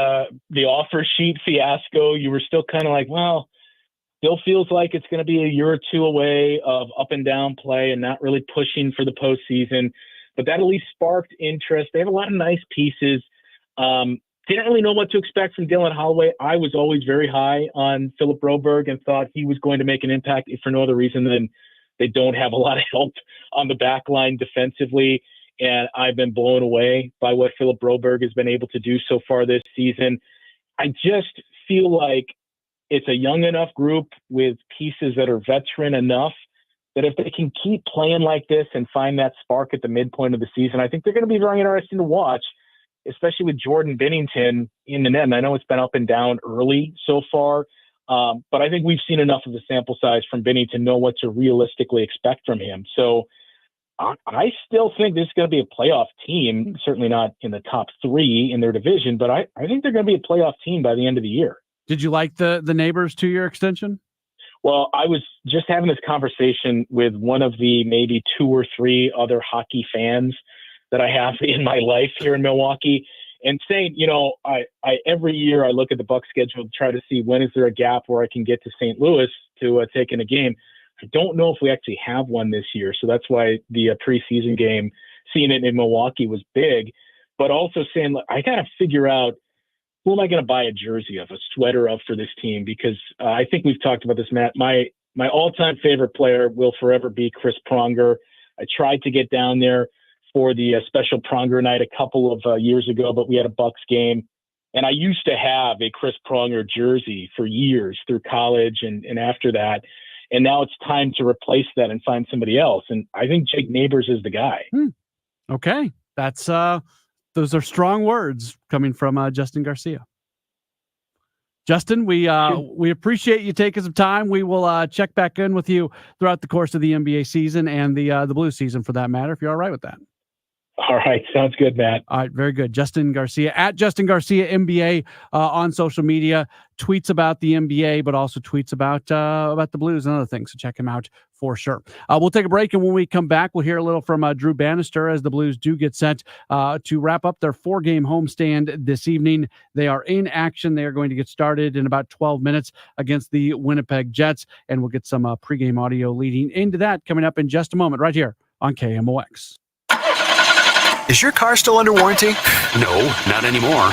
offer sheet fiasco. You were still kind of like, well, still feels like it's going to be a year or 2 away of up and down play and not really pushing for the postseason. But that at least sparked interest. They have a lot of nice pieces. Didn't really know what to expect from Dylan Holloway. I was always very high on Philip Broberg and thought he was going to make an impact, if for no other reason than they don't have a lot of help on the back line defensively. And I've been blown away by what Philip Broberg has been able to do so far this season. I just feel like it's a young enough group with pieces that are veteran enough that if they can keep playing like this and find that spark at the midpoint of the season, I think they're going to be very interesting to watch, especially with Jordan Binnington in the net. And I know it's been up and down early so far, but I think we've seen enough of the sample size from Binnington to know what to realistically expect from him. So I still think this is going to be a playoff team, certainly not in the top 3 in their division, but I think they're going to be a playoff team by the end of the year.
Did you like the Neighbors 2-year extension?
Well, I was just having this conversation with one of the maybe 2 or 3 other hockey fans that I have in my life here in Milwaukee, and saying, I every year I look at the Bucs schedule to try to see when is there a gap where I can get to St. Louis to take in a game. I don't know if we actually have one this year, so that's why the preseason game, seeing it in Milwaukee, was big. But also saying, I got to figure out, who am I going to buy a jersey of, a sweater of for this team? Because I think we've talked about this, Matt. My all-time favorite player will forever be Chris Pronger. I tried to get down there. for the special Pronger night a couple of years ago, but we had a Bucks game. And I used to have a Chris Pronger jersey for years through college and after that. And now it's time to replace that and find somebody else. And I think Jake Neighbors is the guy.
Okay. That's those are strong words coming from Justin Garcia. Justin, we appreciate you taking some time. We will check back in with you throughout the course of the NBA season and the Blues season for that matter, if you're all right with that.
All right. Sounds good, Matt.
All right. Very good. Justin Garcia at Justin Garcia NBA on social media, tweets about the NBA, but also tweets about the Blues and other things. So check him out for sure. We'll take a break. And when we come back, we'll hear a little from Drew Bannister as the Blues do get set to wrap up their 4-game homestand this evening. They are in action. They are going to get started in about 12 minutes against the Winnipeg Jets. And we'll get some pregame audio leading into that coming up in just a moment right here on KMOX.
Is your car still under warranty?
No, not anymore.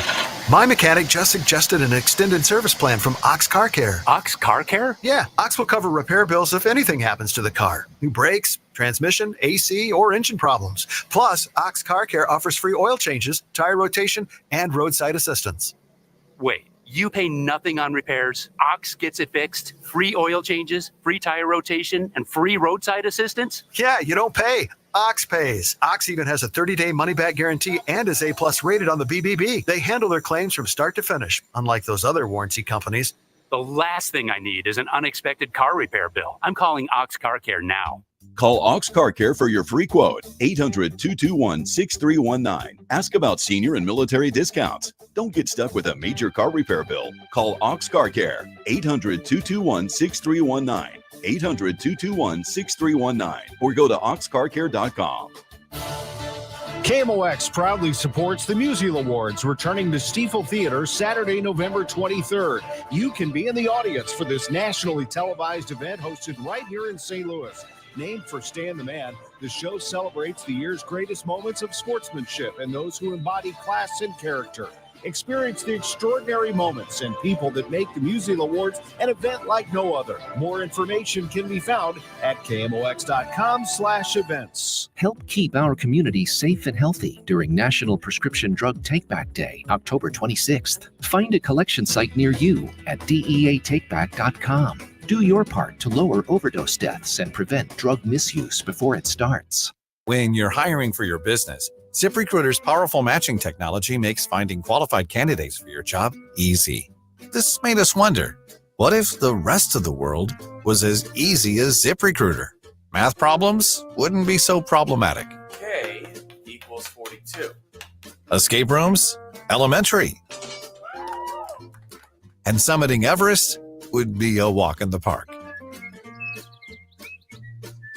My mechanic just suggested an extended service plan from Ox Car Care.
Ox Car Care?
Yeah, Ox will cover repair bills if anything happens to the car. New brakes, transmission, AC, or engine problems. Plus, Ox Car Care offers free oil changes, tire rotation, and roadside assistance.
Wait, you pay nothing on repairs? Ox gets it fixed? Free oil changes, free tire rotation, and free roadside assistance?
Yeah, you don't pay. Ox pays. Ox even has a 30-day money-back guarantee and is A+ rated on the BBB. They handle their claims from start to finish, unlike those other warranty companies.
The last thing I need is an unexpected car repair bill. I'm calling Ox Car Care now.
Call Ox Car Care for your free quote, 800-221-6319. Ask about senior and military discounts. Don't get stuck with a major car repair bill. Call Ox Car Care, 800-221-6319. 800-221-6319 or go to oxcarcare.com.
KMOX proudly supports the Musial Awards, returning to Stiefel Theater Saturday, November 23rd. You can be in the audience for this nationally televised event hosted right here in St. Louis. Named for Stan the Man, the show celebrates the year's greatest moments of sportsmanship and those who embody class and character. Experience the extraordinary moments and people that make the Musial Awards an event like no other. More information can be found at KMOX.com/events.
Help keep our community safe and healthy during National Prescription Drug Takeback Day, October 26th. Find a collection site near you at DEATakeback.com. Do your part to lower overdose deaths and prevent drug misuse before it starts.
When you're hiring for your business, ZipRecruiter's powerful matching technology makes finding qualified candidates for your job easy. This made us wonder, what if the rest of the world was as easy as ZipRecruiter? Math problems wouldn't be so problematic.
K equals 42.
Escape rooms? Elementary. And summiting Everest would be a walk in the park.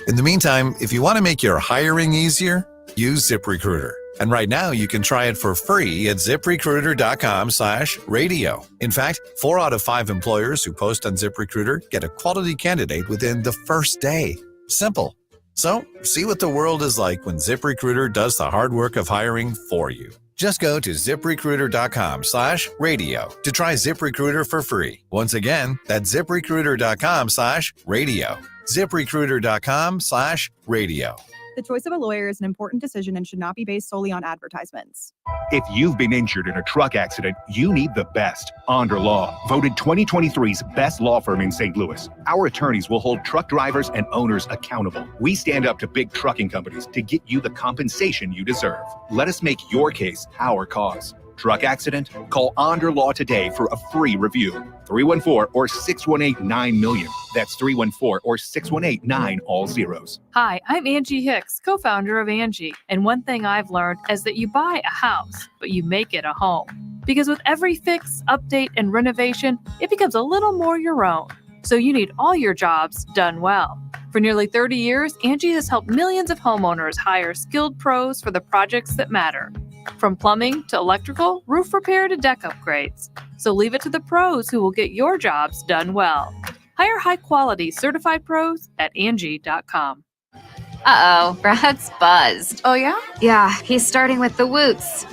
In the meantime, if you want to make your hiring easier, use ZipRecruiter. And right now you can try it for free at ZipRecruiter.com/radio. In fact, 4 out of 5 employers who post on ZipRecruiter get a quality candidate within the first day. Simple. So see what the world is like when ZipRecruiter does the hard work of hiring for you. Just go to ZipRecruiter.com/radio to try ZipRecruiter for free. Once again, that's ZipRecruiter.com/radio. ZipRecruiter.com/radio.
The choice of a lawyer is an important decision and should not be based solely on advertisements.
If you've been injured in a truck accident, you need the best. Onder Law, voted 2023's best law firm in St. Louis. Our attorneys will hold truck drivers and owners accountable. We stand up to big trucking companies to get you the compensation you deserve. Let us make your case our cause. Truck accident? Call Onder Law today for a free review. 314 or 618-9-million. That's 314 or 618-9 all zeros.
Hi, I'm Angie Hicks, co-founder of Angie. And one thing I've learned is that you buy a house, but you make it a home. Because with every fix, update, and renovation, it becomes a little more your own. So you need all your jobs done well. For nearly 30 years, Angie has helped millions of homeowners hire skilled pros for the projects that matter. From plumbing to electrical, roof repair to deck upgrades. So leave it to the pros who will get your jobs done well. Hire high-quality certified pros at Angie.com.
Uh-oh, Brad's buzzed.
Oh, yeah?
Yeah, he's starting with the woots.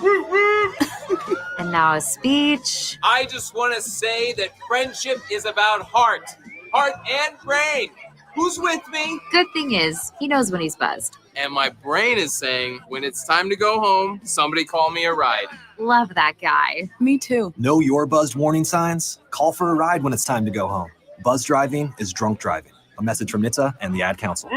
And now a speech.
I just want to say that friendship is about heart and brain. Who's with me?
Good thing is, he knows when he's buzzed.
and my brain is saying, when it's time to go home, somebody call me a ride.
Love that guy.
Me too.
Know your buzzed warning signs? Call for a ride when it's time to go home. Buzz driving is drunk driving. A message from NHTSA and the Ad Council.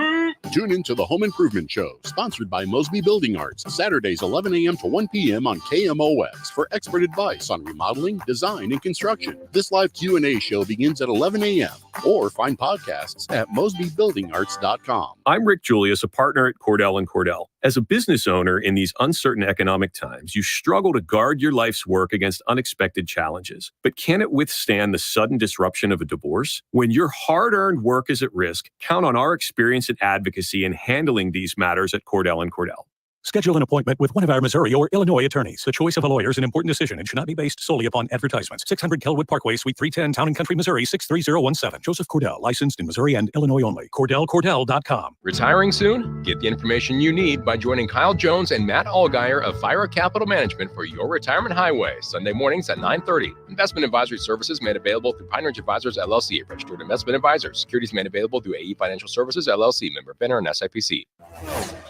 Tune into the Home Improvement Show, sponsored by Mosby Building Arts, Saturdays 11 a.m. to 1 p.m. on KMOX for expert advice on remodeling, design, and construction. This live Q&A show begins at 11 a.m. or find podcasts at mosbybuildingarts.com.
I'm Rick Julius, a partner at Cordell & Cordell. As a business owner in these uncertain economic times, you struggle to guard your life's work against unexpected challenges. But can it withstand the sudden disruption of a divorce? When your hard-earned work is at risk, count on our experience and advocacy in handling these matters at Cordell & Cordell.
Schedule an appointment with one of our Missouri or Illinois attorneys. The choice of a lawyer is an important decision and should not be based solely upon advertisements. 600 Kelwood Parkway, Suite 310, Town & Country, Missouri, 63017. Joseph Cordell, licensed in Missouri and Illinois only. CordellCordell.com.
Retiring soon? Get the information you need by joining Kyle Jones and Matt Allgeier of Fire Capital Management for your retirement highway, Sunday mornings at 9:30. Investment advisory services made available through Pine Ridge Advisors, LLC, registered investment advisors. Securities made available through AE Financial Services, LLC, member FINRA and SIPC.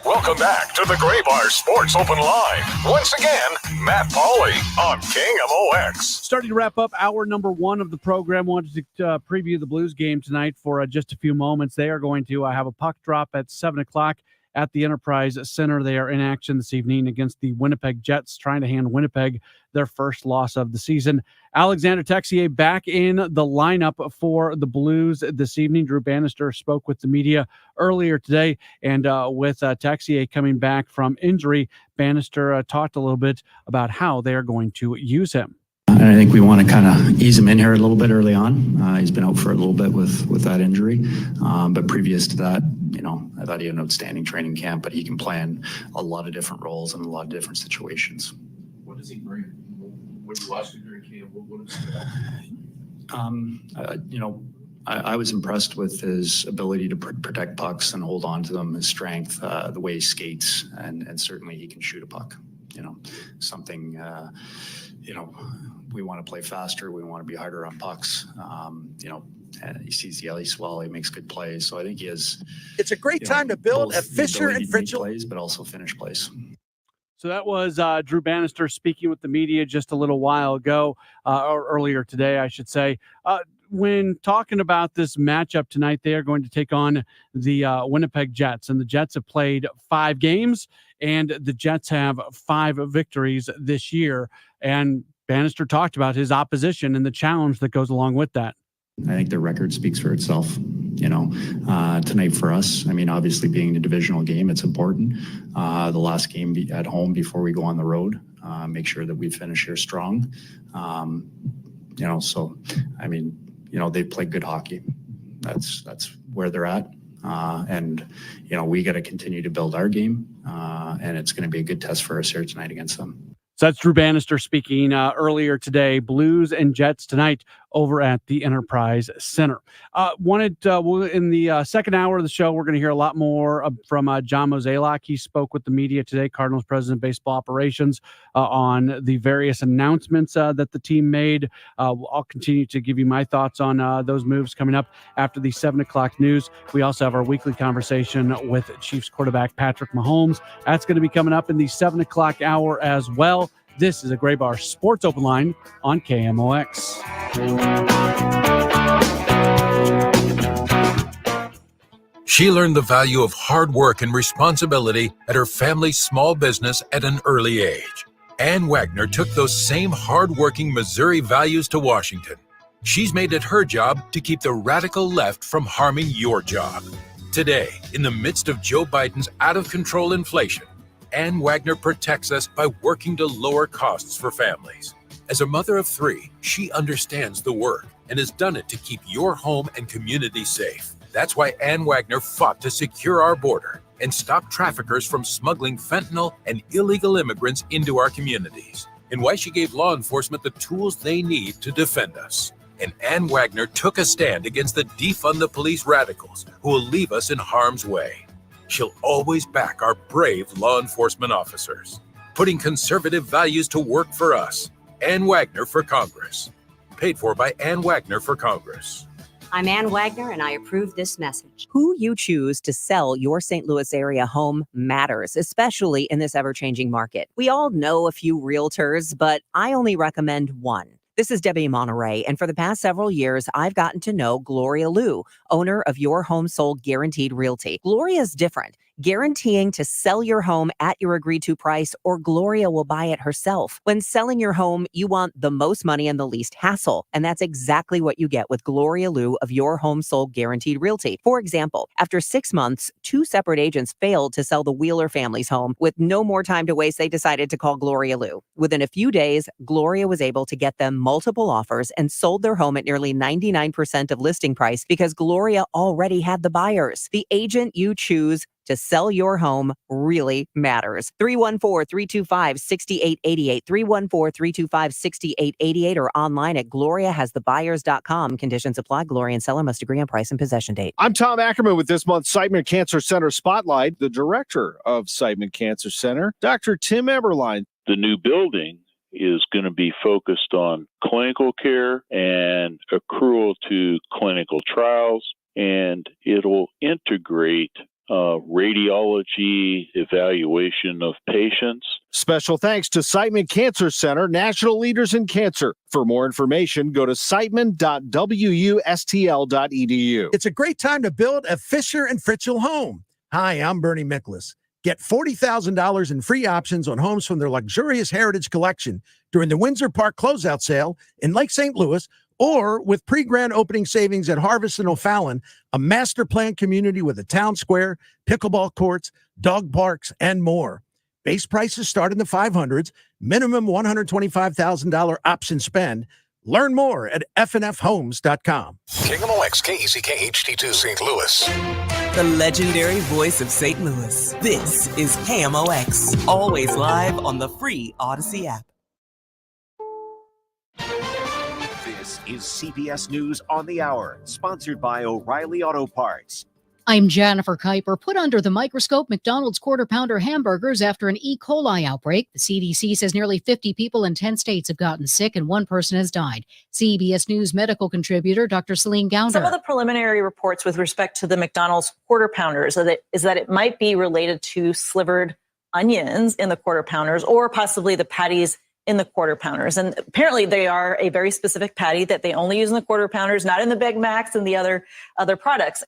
Welcome back to the Gray Bar Sports Open Line. Once again, Matt Pauley on KMOX.
Starting to wrap up hour number one of the program. Wanted to preview the Blues game tonight for just a few moments. They are going to have a puck drop at 7 o'clock at the Enterprise Center. They are in action this evening against the Winnipeg Jets, trying to hand Winnipeg their first loss of the season. Alexander Texier back in the lineup for the Blues this evening. Drew Bannister spoke with the media earlier today, and with Texier coming back from injury, Bannister talked a little bit about how they are going to use him.
And I think we want to kind of ease him in here a little bit early on. He's been out for a little bit with that injury. But previous to that, I thought he had an outstanding training camp, but he can play in a lot of different roles and a lot of different situations.
What does he bring? What you watched him during camp? What is
I was impressed with his ability to protect pucks and hold on to them, his strength, the way he skates, and certainly he can shoot a puck. Something, we want to play faster. We want to be harder on pucks. He sees the ice well. He makes good plays. So I think he has.
It's a great time to build a Fisher and Fritzl
plays, but also finish plays.
So that was Drew Bannister speaking with the media just a little while ago, or earlier today, I should say. When talking about this matchup tonight, they are going to take on the Winnipeg Jets, and the Jets have played 5 games, and the Jets have 5 victories this year. And Bannister talked about his opposition and the challenge that goes along with that.
I think the record speaks for itself. Tonight for us, obviously being a divisional game, it's important. The last game at home before we go on the road, make sure that we finish here strong. They've played good hockey. That's where they're at. We got to continue to build our game, and it's going to be a good test for us here tonight against them.
So that's Drew Bannister speaking earlier today. Blues and Jets tonight over at the Enterprise Center. In the second hour of the show, we're going to hear a lot more from John Mozeliak. He spoke with the media today, Cardinals president of baseball operations, on the various announcements that the team made. I'll continue to give you my thoughts on those moves coming up after the 7 o'clock news. We also have our weekly conversation with Chiefs quarterback Patrick Mahomes. That's going to be coming up in the 7 o'clock hour as well. This is a Gray Bar Sports Open Line on KMOX.
She learned the value of hard work and responsibility at her family's small business at an early age. Ann Wagner took those same hard-working Missouri values to Washington. She's made it her job to keep the radical left from harming your job. Today, in the midst of Joe Biden's out-of-control inflation, Ann Wagner protects us by working to lower costs for families. As a mother of 3, she understands the work and has done it to keep your home and community safe. That's why Ann Wagner fought to secure our border and stop traffickers from smuggling fentanyl and illegal immigrants into our communities, and why she gave law enforcement the tools they need to defend us. And Ann Wagner took a stand against the defund the police radicals who will leave us in harm's way. She'll always back our brave law enforcement officers, putting conservative values to work for us. Ann Wagner for Congress. Paid for by Ann Wagner for Congress.
I'm Ann Wagner, and I approve this message.
Who you choose to sell your St. Louis area home matters, especially in this ever-changing market. We all know a few realtors, but I only recommend one. This is Debbie Monterey, and for the past several years, I've gotten to know Gloria Liu, owner of Your Home Sold Guaranteed Realty. Gloria's different, guaranteeing to sell your home at your agreed-to price, or Gloria will buy it herself. When selling your home, you want the most money and the least hassle, and that's exactly what you get with Gloria Liu of Your Home Sold Guaranteed Realty. For example, after 6 months, 2 separate agents failed to sell the Wheeler family's home. With no more time to waste, they decided to call Gloria Liu. Within a few days, Gloria was able to get them multiple offers and sold their home at nearly 99% of listing price because Gloria already had the buyers. The agent you choose to sell your home really matters. 314-325-6888, 314-325-6888, or online at gloriahasthebuyers.com. Conditions apply. Gloria and seller must agree on price and possession date.
I'm Tom Ackerman with this month's Siteman Cancer Center Spotlight. The director of Siteman Cancer Center, Dr. Tim Eberlein.
The new building is going to be focused on clinical care and accrual to clinical trials, and it'll integrate radiology evaluation of patients.
Special thanks to Siteman Cancer Center, national leaders in cancer. For more information, go to siteman.wustl.edu.
It's a great time to build a Fisher and Fritchel home. Hi, I'm Bernie Miklas. Get $40,000 in free options on homes from their luxurious Heritage Collection during the Windsor Park closeout sale in Lake St. Louis, or with pre-grand opening savings at Harvest and O'Fallon, a master plan community with a town square, pickleball courts, dog parks, and more. Base prices start in the 500s, minimum $125,000 option spend. Learn more at fnfhomes.com.
KMOX KECK HD2 St. Louis.
The legendary voice of St. Louis. This is KMOX, always live on the free Odyssey app.
This is CBS News on the Hour, sponsored by O'Reilly Auto Parts.
I'm Jennifer Kuiper. Put under the microscope McDonald's Quarter Pounder hamburgers after an E. coli outbreak. The CDC says nearly 50 people in 10 states have gotten sick and 1 person has died. CBS News medical contributor Dr. Celine Gounder.
Some of the preliminary reports with respect to the McDonald's Quarter Pounders is that it might be related to slivered onions in the Quarter Pounders, or possibly the patties in the Quarter Pounders. And apparently they are a very specific patty that they only use in the Quarter Pounders, not in the Big Macs and the other products.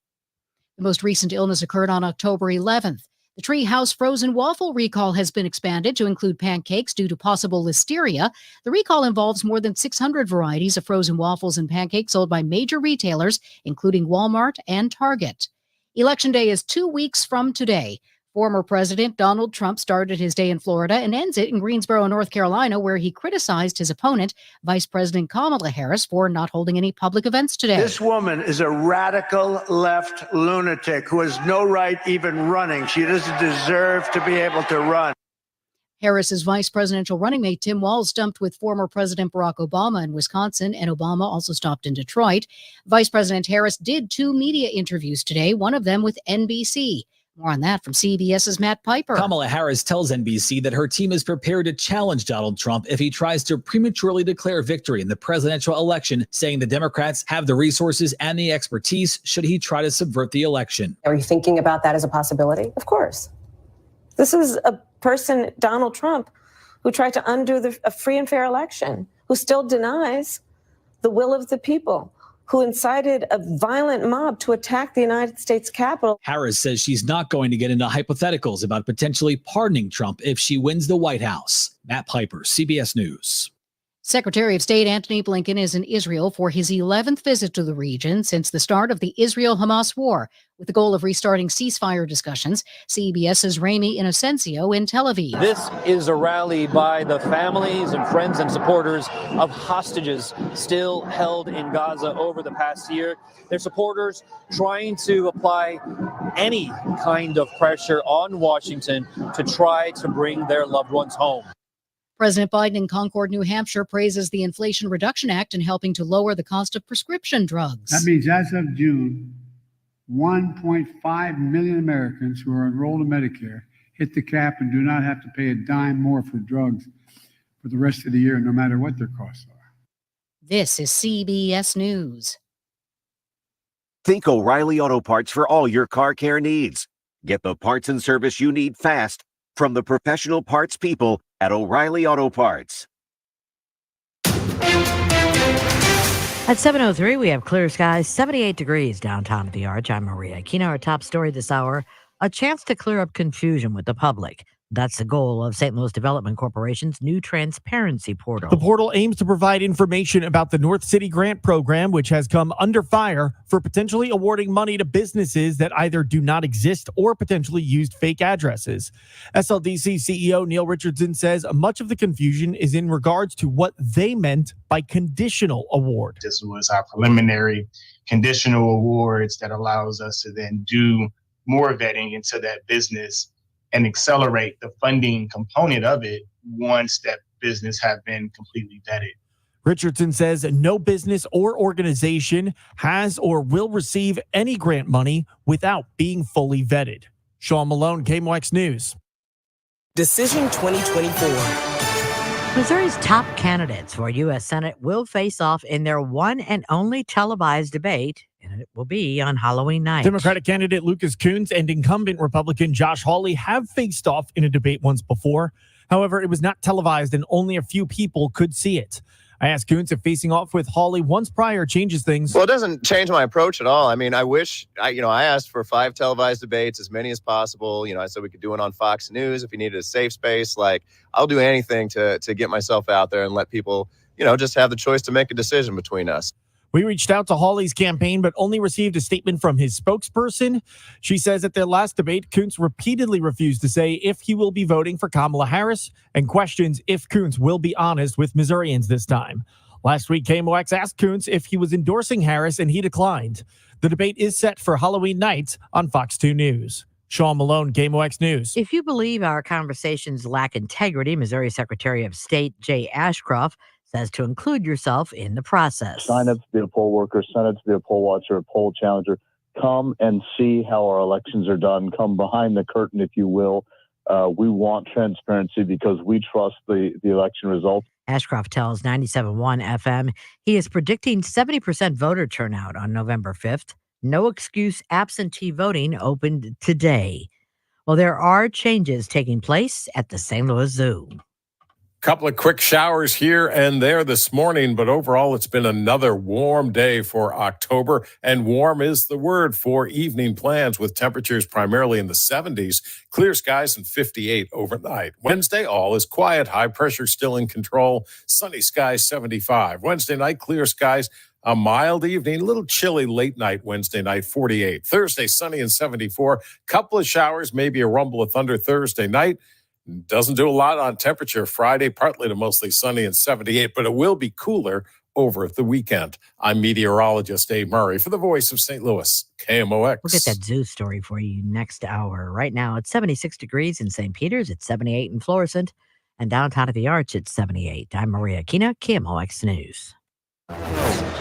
The most recent illness occurred on October 11th. The Treehouse frozen waffle recall has been expanded to include pancakes due to possible listeria. The recall involves more than 600 varieties of frozen waffles and pancakes sold by major retailers, including Walmart and Target. Election Day is 2 weeks from today. Former President Donald Trump started his day in Florida and ends it in Greensboro, North Carolina, where he criticized his opponent, Vice President Kamala Harris, for not holding any public events today.
This woman is a radical left lunatic who has no right even running. She doesn't deserve to be able to run.
Harris's vice presidential running mate Tim Walz stumped with former President Barack Obama in Wisconsin, and Obama also stopped in Detroit. Vice President Harris did 2 media interviews today, one of them with NBC. More on that from CBS's Matt Piper.
Kamala Harris tells NBC that her team is prepared to challenge Donald Trump if he tries to prematurely declare victory in the presidential election, saying the Democrats have the resources and the expertise should he try to subvert the election.
Are you thinking about that as a possibility? Of course. This is a person, Donald Trump, who tried to undo a free and fair election, who still denies the will of the people, who incited a violent mob to attack the United States Capitol.
Harris says she's not going to get into hypotheticals about potentially pardoning Trump if she wins the White House. Matt Piper, CBS News.
Secretary of State Antony Blinken is in Israel for his 11th visit to the region since the start of the Israel-Hamas war, with the goal of restarting ceasefire discussions. CBS's Rami Inocencio in Tel Aviv.
This is a rally by the families and friends and supporters of hostages still held in Gaza over the past year. Their supporters trying to apply any kind of pressure on Washington to try to bring their loved ones home.
President Biden in Concord, New Hampshire, praises the Inflation Reduction Act in helping to lower the cost of prescription drugs.
That means as of June, 1.5 million Americans who are enrolled in Medicare hit the cap and do not have to pay a dime more for drugs for the rest of the year, no matter what their costs are.
This is CBS News.
Think O'Reilly Auto Parts for all your car care needs. Get the parts and service you need fast from the professional parts people at O'Reilly Auto Parts.
At 7:03, we have clear skies, 78 degrees downtown at the Arch. I'm Maria Aquino. Our top story this hour, a chance to clear up confusion with the public. That's the goal of St. Louis Development Corporation's new transparency portal.
The portal aims to provide information about the North City Grant Program, which has come under fire for potentially awarding money to businesses that either do not exist or potentially used fake addresses. SLDC CEO Neil Richardson says much of the confusion is in regards to what they meant by conditional award.
This was our preliminary conditional awards that allows us to then do more vetting into that business and accelerate the funding component of it once that business have been completely vetted.
Richardson says no business or organization has or will receive any grant money without being fully vetted. Sean Malone, KMOX News.
Decision 2024.
Missouri's top candidates for U.S. Senate will face off in their one and only televised debate, and it will be on Halloween night.
Democratic candidate Lucas Coons and incumbent Republican Josh Hawley have faced off in a debate once before. However, it was not televised and only a few people could see it. I asked Coons if facing off with Hawley once prior changes things.
Well, it doesn't change my approach at all. I mean, I asked for 5 televised debates, as many as possible. I said we could do it on Fox News if you needed a safe space. Like, I'll do anything to get myself out there and let people, just have the choice to make a decision between us.
We reached out to Hawley's campaign, but only received a statement from his spokesperson. She says at their last debate, Coons repeatedly refused to say if he will be voting for Kamala Harris and questions if Coons will be honest with Missourians this time. Last week, KMOX asked Coons if he was endorsing Harris, and he declined. The debate is set for Halloween night on Fox 2 News. Sean Malone, KMOX News.
If you believe our conversations lack integrity, Missouri Secretary of State Jay Ashcroft says to include yourself in the process.
Sign up to be a poll worker, sign up to be a poll watcher, a poll challenger. Come and see how our elections are done. Come behind the curtain, if you will. We want transparency because we trust the election results.
Ashcroft tells 97.1 FM he is predicting 70% voter turnout on November 5th. No excuse absentee voting opened today. Well, there are changes taking place at the St. Louis Zoo.
Couple of quick showers here and there this morning, but overall it's been another warm day for October, and warm is the word for evening plans with temperatures primarily in the 70s, clear skies and 58 overnight. Wednesday, all is quiet, high pressure still in control, sunny skies 75. Wednesday night, clear skies, a mild evening, a little chilly late night Wednesday night, 48. Thursday, sunny and 74, couple of showers, maybe a rumble of thunder Thursday night. Doesn't do a lot on temperature. Friday, partly to mostly sunny and 78, but it will be cooler over the weekend. I'm meteorologist Dave Murray for the Voice of St. Louis, KMOX.
We'll get that zoo story for you next hour. Right now, it's 76 degrees in St. Peter's. It's 78 in Florissant. And downtown at the Arch, it's 78. I'm Maria Aquino, KMOX News.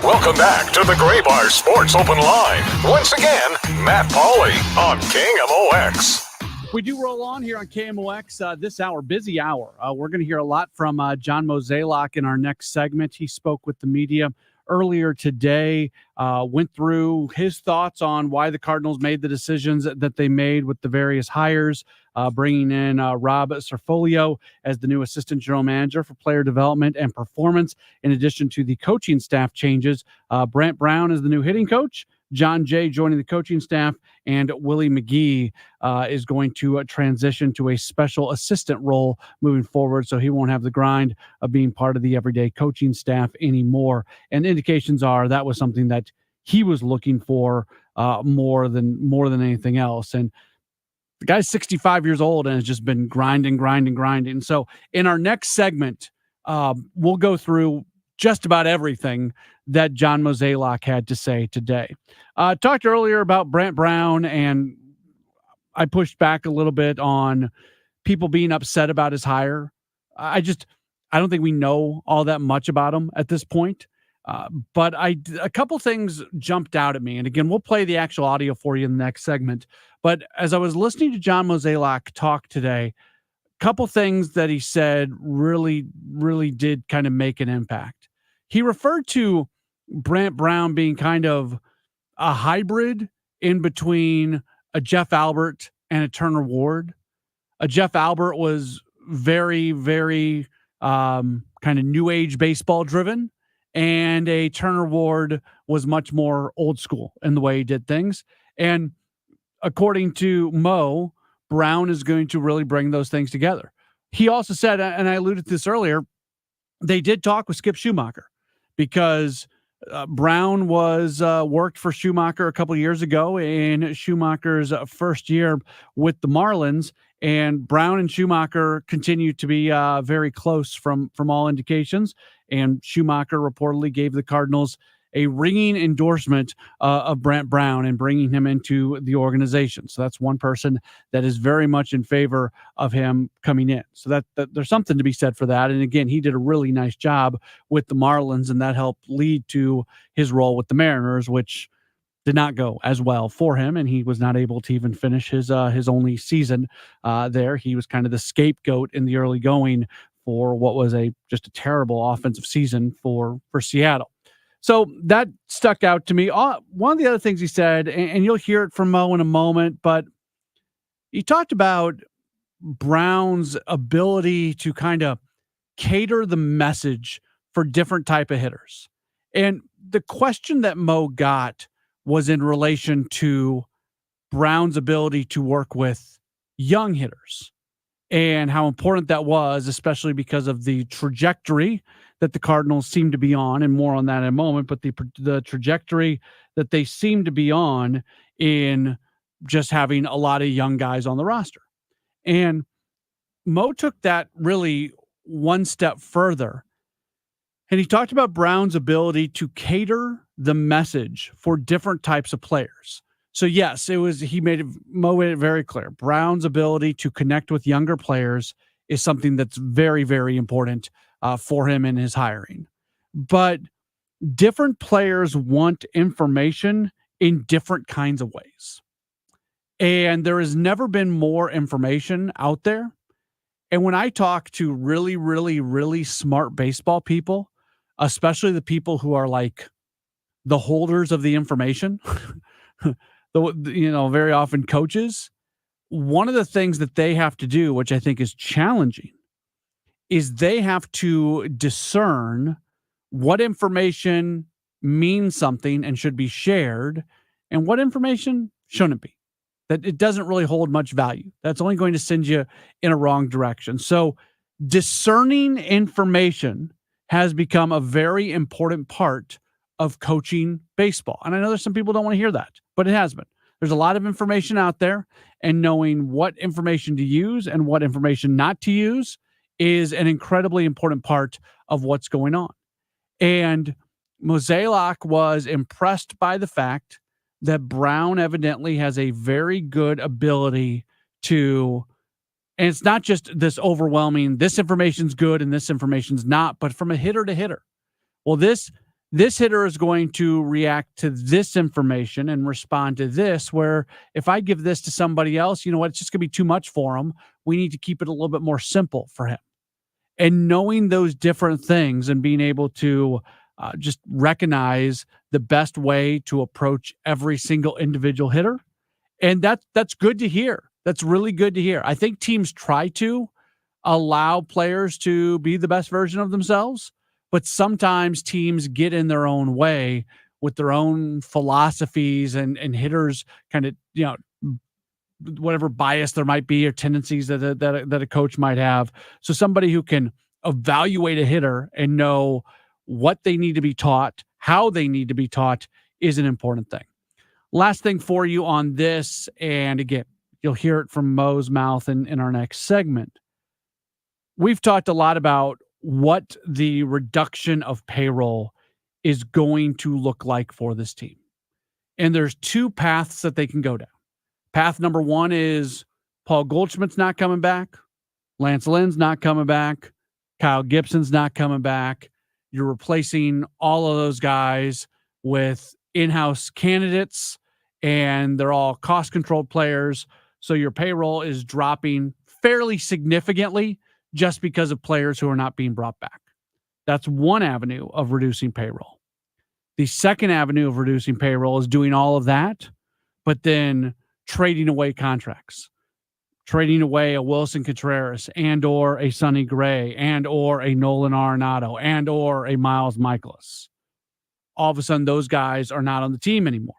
Welcome back to the Gray Bar Sports Open Line. Once again, Matt Pauley on KMOX.
We do roll on here on KMOX this hour, busy hour. We're going to hear a lot from John Mozeliak in our next segment. He spoke with the media earlier today, went through his thoughts on why the Cardinals made the decisions that they made with the various hires, bringing in Rob Cerfolio as the new assistant general manager for player development and performance, in addition to the coaching staff changes. Brent Brown is the new hitting coach, John Jay joining the coaching staff, and Willie McGee is going to transition to a special assistant role moving forward, so he won't have the grind of being part of the everyday coaching staff anymore. And indications are that was something that he was looking for more than anything else. And the guy's 65 years old and has just been grinding. So in our next segment, we'll go through just about everything that John Mozeliak had to say today. Talked earlier about Brent Brown, and I pushed back a little bit on people being upset about his hire. I don't think we know all that much about him at this point. But a couple things jumped out at me. And again, we'll play the actual audio for you in the next segment. But as I was listening to John Mozeliak talk today, a couple things that he said really, really did kind of make an impact. He referred to Brent Brown being kind of a hybrid in between a Jeff Albert and a Turner Ward. A Jeff Albert was very, very kind of new age baseball driven, and a Turner Ward was much more old school in the way he did things. And according to Mo, Brown is going to really bring those things together. He also said, and I alluded to this earlier, they did talk with Skip Schumacher because Brown was worked for Schumacher a couple of years ago in Schumacher's first year with the Marlins, and Brown and Schumacher continue to be very close from all indications. And Schumacher reportedly gave the Cardinals a ringing endorsement of Brant Brown and bringing him into the organization. So that's one person that is very much in favor of him coming in. So that there's something to be said for that. And again, he did a really nice job with the Marlins, and that helped lead to his role with the Mariners, which did not go as well for him, and he was not able to even finish his only season there. He was kind of the scapegoat in the early going for what was just a terrible offensive season for Seattle. So that stuck out to me. One of the other things he said, and you'll hear it from Mo in a moment, but he talked about Brown's ability to kind of cater the message for different type of hitters. And the question that Mo got was in relation to Brown's ability to work with young hitters and how important that was, especially because of the trajectory that the Cardinals seem to be on, and more on that in a moment, but the trajectory that they seem to be on in just having a lot of young guys on the roster. And Mo took that really one step further, and he talked about Brown's ability to cater the message for different types of players. So yes, Mo made it very clear. Brown's ability to connect with younger players is something that's very, very important for him in his hiring. But different players want information in different kinds of ways. And there has never been more information out there. And when I talk to really, really, really smart baseball people, especially the people who are like the holders of the information, very often coaches, one of the things that they have to do, which I think is challenging, is they have to discern what information means something and should be shared and what information shouldn't be. That it doesn't really hold much value. That's only going to send you in a wrong direction. So discerning information has become a very important part of coaching baseball. And I know there's some people don't want to hear that, but it has been. There's a lot of information out there, and knowing what information to use and what information not to use is an incredibly important part of what's going on. And Mozeliak was impressed by the fact that Brown evidently has a very good ability to, and it's not just this overwhelming, this information's good and this information's not, but from a hitter to hitter. Well, this hitter is going to react to this information and respond to this, where if I give this to somebody else, you know what, it's just going to be too much for him. We need to keep it a little bit more simple for him. And knowing those different things and being able to just recognize the best way to approach every single individual hitter. And that's good to hear. That's really good to hear. I think teams try to allow players to be the best version of themselves, but sometimes teams get in their own way with their own philosophies and hitters kind of, whatever bias there might be or tendencies that a coach might have. So somebody who can evaluate a hitter and know what they need to be taught, how they need to be taught, is an important thing. Last thing for you on this, and again, you'll hear it from Mo's mouth in our next segment. We've talked a lot about what the reduction of payroll is going to look like for this team. And there's two paths that they can go down. Path number one is Paul Goldschmidt's not coming back. Lance Lynn's not coming back. Kyle Gibson's not coming back. You're replacing all of those guys with in-house candidates, and they're all cost-controlled players. So your payroll is dropping fairly significantly just because of players who are not being brought back. That's one avenue of reducing payroll. The second avenue of reducing payroll is doing all of that, but then trading away contracts, trading away a Wilson Contreras and or a Sonny Gray and or a Nolan Arenado and or a Miles Michaelis. All of a sudden, those guys are not on the team anymore.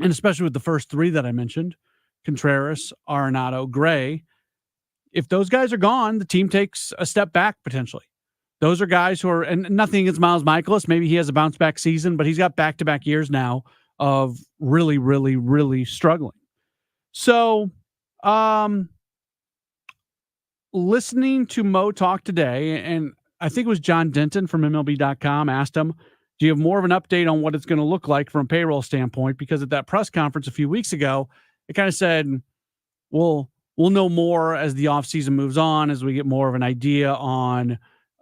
And especially with the first three that I mentioned, Contreras, Arenado, Gray, if those guys are gone, the team takes a step back potentially. Those are guys who are, and nothing against Miles Michaelis. Maybe he has a bounce back season, but he's got back-to-back years now of really, really, really struggling. So, listening to Mo talk today, and I think it was John Denton from MLB.com asked him, do you have more of an update on what it's going to look like from a payroll standpoint? Because at that press conference a few weeks ago, it kind of said, we'll know more as the offseason moves on, as we get more of an idea on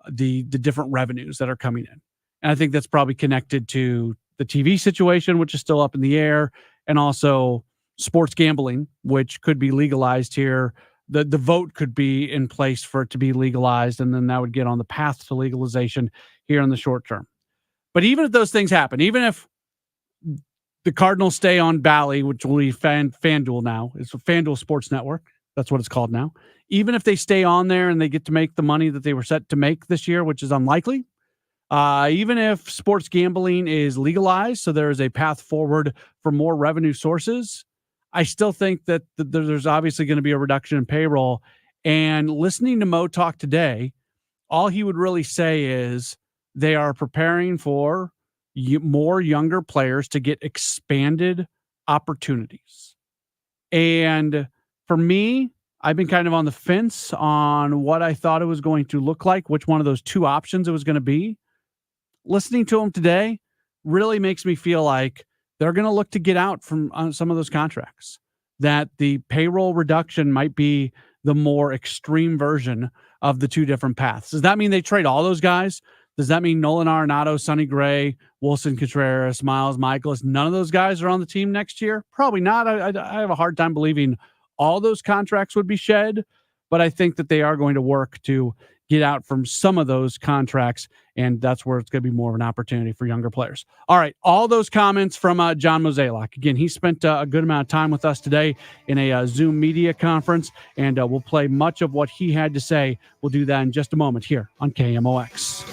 the different revenues that are coming in. And I think that's probably connected to the TV situation, which is still up in the air, and also sports gambling, which could be legalized here. The vote could be in place for it to be legalized, and then that would get on the path to legalization here in the short term. But even if those things happen, even if the Cardinals stay on Bally, which will be FanDuel now, it's a FanDuel Sports Network. That's what it's called now. Even if they stay on there and they get to make the money that they were set to make this year, which is unlikely, even if sports gambling is legalized, so there is a path forward for more revenue sources, I still think that there's obviously going to be a reduction in payroll. And listening to Mo talk today, all he would really say is they are preparing for more younger players to get expanded opportunities. And for me, I've been kind of on the fence on what I thought it was going to look like, which one of those two options it was going to be. Listening to him today really makes me feel like they're going to look to get out from some of those contracts, that the payroll reduction might be the more extreme version of the two different paths. Does that mean they trade all those guys? Does that mean Nolan Arenado, Sonny Gray, Wilson Contreras, Miles Michaelis, none of those guys are on the team next year? Probably not. I have a hard time believing all those contracts would be shed, but I think that they are going to work to get out from some of those contracts, and that's where it's going to be more of an opportunity for younger players. All right, all those comments from John Mozeliak. Again, he spent a good amount of time with us today in a Zoom media conference, and we'll play much of what he had to say. We'll do that in just a moment here on KMOX.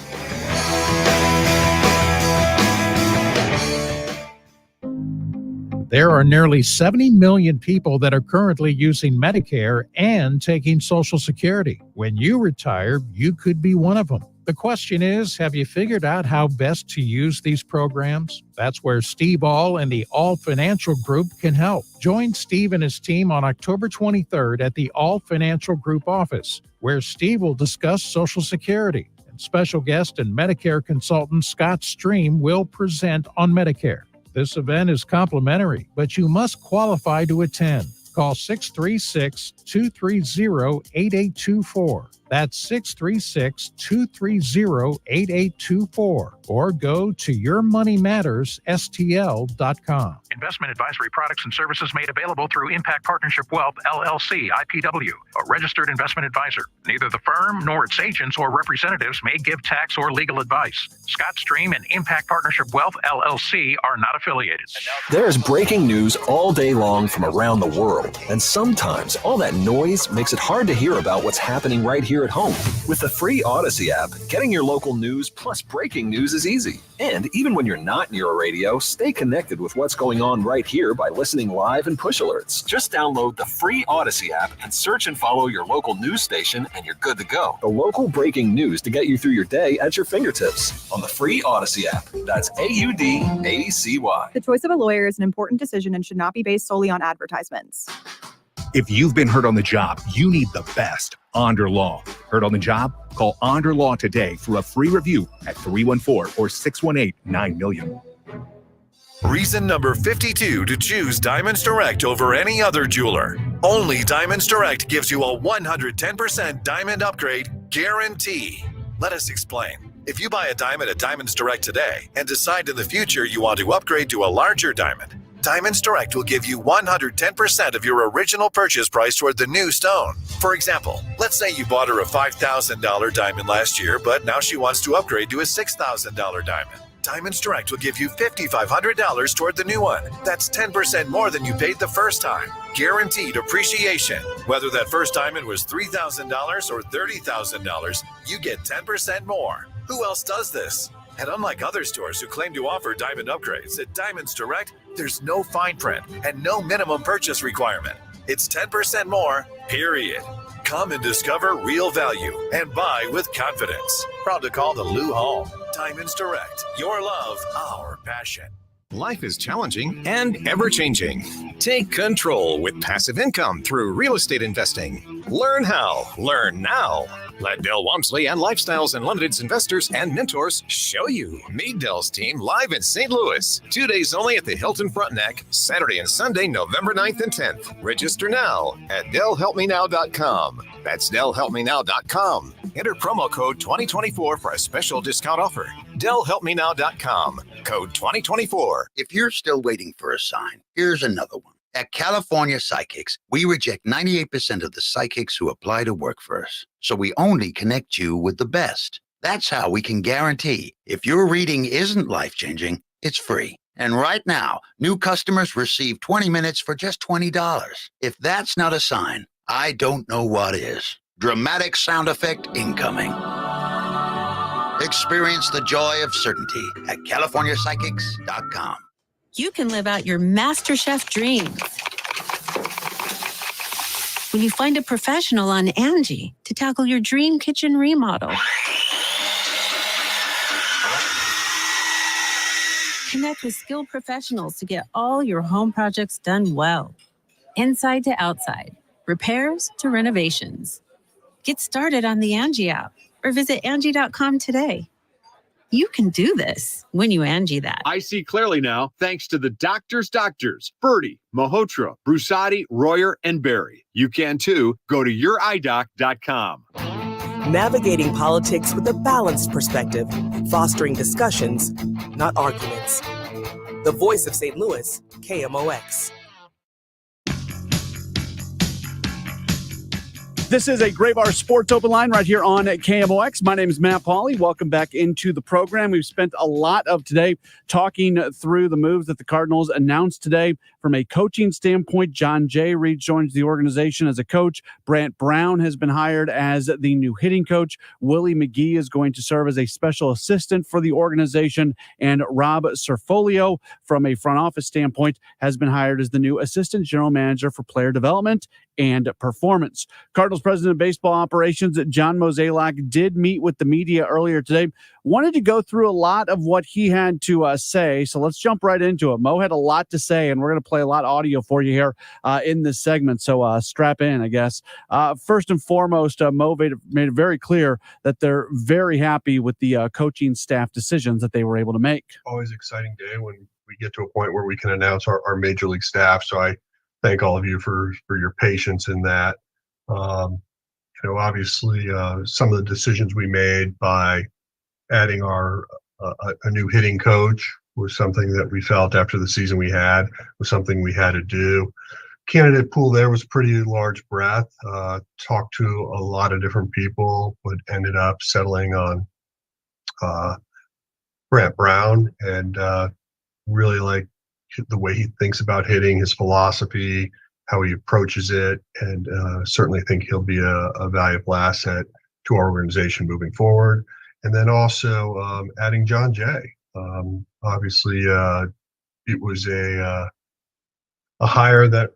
There are nearly 70 million people that are currently using Medicare and taking Social Security. When you retire, you could be one of them. The question is, have you figured out how best to use these programs? That's where Steve All and the All Financial Group can help. Join Steve and his team on October 23rd at the All Financial Group office, where Steve will discuss Social Security. And special guest and Medicare consultant Scott Stream will present on Medicare. This event is complimentary, but you must qualify to attend. Call 636-230-8824. That's 636-230-8824. Or go to yourmoneymattersstl.com.
Investment advisory products and services made available through Impact Partnership Wealth, LLC, IPW, a registered investment advisor. Neither the firm nor its agents or representatives may give tax or legal advice. Scott Stream and Impact Partnership Wealth, LLC are not affiliated.
There's breaking news all day long from around the world, and sometimes all that noise makes it hard to hear about what's happening right here at home. With the free Odyssey app, getting your local news plus breaking news is easy. And even when you're not near a radio, stay connected with what's going on right here by listening live and push alerts. Just download the free Odyssey app and search and follow your local news station, and you're good to go. The local breaking news to get you through your day at your fingertips on the free Odyssey app. That's AUDACY.
The choice of a lawyer is an important decision and should not be based solely on advertisements.
If you've been hurt on the job, you need the best. Onder Law. Hurt on the job? Call Onder Law today for a free review at 314 or 618-9000000.
Reason number 52 to choose Diamonds Direct over any other jeweler. Only Diamonds Direct gives you a 110% diamond upgrade guarantee. Let us explain. If you buy a diamond at Diamonds Direct today and decide in the future you want to upgrade to a larger diamond, Diamonds Direct will give you 110% of your original purchase price toward the new stone. For example, let's say you bought her a $5,000 diamond last year, but now she wants to upgrade to a $6,000 diamond. Diamonds Direct will give you $5,500 toward the new one. That's 10% more than you paid the first time. Guaranteed appreciation. Whether that first diamond was $3,000 or $30,000, you get 10% more. Who else does this? And unlike other stores who claim to offer diamond upgrades, at Diamonds Direct, there's no fine print and no minimum purchase requirement. It's 10% more, period. Come and discover real value and buy with confidence. Proud to call the Lou home. Diamonds Direct. Your love, our passion.
Life is challenging and ever-changing. Take control with passive income through real estate investing. Learn how. Learn now. Let Del Walmsley and Lifestyles Unlimited's investors and mentors show you. Meet Del's team live in St. Louis. 2 days only at the Hilton Frontenac, Saturday and Sunday, November 9th and 10th. Register now at DelHelpMeNow.com. That's DelHelpMeNow.com. Enter promo code 2024 for a special discount offer. DelHelpMeNow.com. Code 2024.
If you're still waiting for a sign, here's another one. At California Psychics, we reject 98% of the psychics who apply to work for us. So we only connect you with the best. That's how we can guarantee if your reading isn't life-changing, it's free. And right now, new customers receive 20 minutes for just $20. If that's not a sign, I don't know what is. Dramatic sound effect incoming. Experience the joy of certainty at CaliforniaPsychics.com.
You can live out your MasterChef dreams when you find a professional on Angie to tackle your dream kitchen remodel. Connect with skilled professionals to get all your home projects done well. Inside to outside, repairs to renovations. Get started on the Angie app or visit Angie.com today. You can do this when you Angie that.
I see clearly now, thanks to the doctors, Birdie, Malhotra, Brusati, Royer, and Barry. You can too. Go to youridoc.com.
Navigating politics with a balanced perspective, fostering discussions, not arguments. The voice of St. Louis, KMOX.
This is a Gray Bar Sports Open Line right here on KMOX. My name is Matt Pauley. Welcome back into the program. We've spent a lot of today talking through the moves that the Cardinals announced today. From a coaching standpoint, John Jay rejoins the organization as a coach. Brant Brown has been hired as the new hitting coach. Willie McGee is going to serve as a special assistant for the organization. And Rob Cerfolio, from a front office standpoint, has been hired as the new assistant general manager for player development and performance. Cardinals president of baseball operations, John Mozeliak, did meet with the media earlier today. Wanted to go through a lot of what he had to say, so let's jump right into it. Mo had a lot to say, and we're going to play a lot of audio for you here in this segment, so strap in, I guess. First and foremost, Mo made it very clear that they're very happy with the coaching staff decisions that they were able to make.
Always an exciting day when we get to a point where we can announce our major league staff, so I thank all of you for your patience in that. Obviously, some of the decisions we made by adding a new hitting coach was something that we felt after the season we had was something we had to do. Candidate pool there was pretty large breadth. Talked to a lot of different people, but ended up settling on Brant Brown, and really like the way he thinks about hitting, his philosophy, how he approaches it, and certainly think he'll be a valuable asset to our organization moving forward. And then also adding John Jay. Obviously, it was a hire that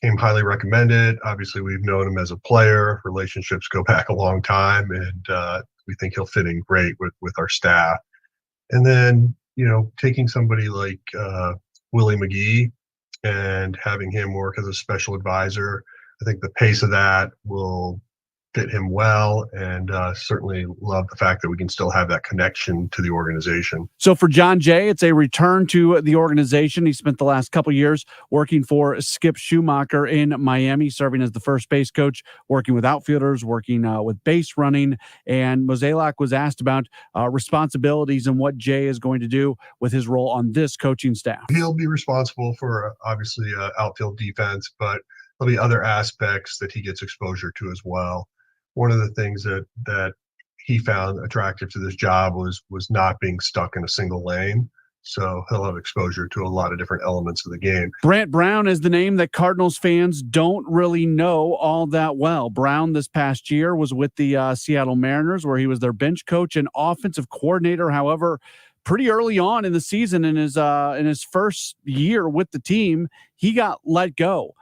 came highly recommended. Obviously, we've known him as a player. Relationships go back a long time, and we think he'll fit in great with our staff. And then, taking somebody like Willie McGee and having him work as a special advisor, I think the pace of that will fit him well, and certainly love the fact that we can still have that connection to the organization.
So for John Jay, it's a return to the organization. He spent the last couple years working for Skip Schumacher in Miami, serving as the first base coach, working with outfielders, working with base running. And Mozeliak was asked about responsibilities and what Jay is going to do with his role on this coaching staff.
He'll be responsible for obviously outfield defense, but there'll be other aspects that he gets exposure to as well. One of the things that he found attractive to this job was not being stuck in a single lane. So he'll have exposure to a lot of different elements of the game.
Brant Brown is the name that Cardinals fans don't really know all that well. Brown this past year was with the Seattle Mariners, where he was their bench coach and offensive coordinator. However, pretty early on in the season, in his first year with the team, he got let go.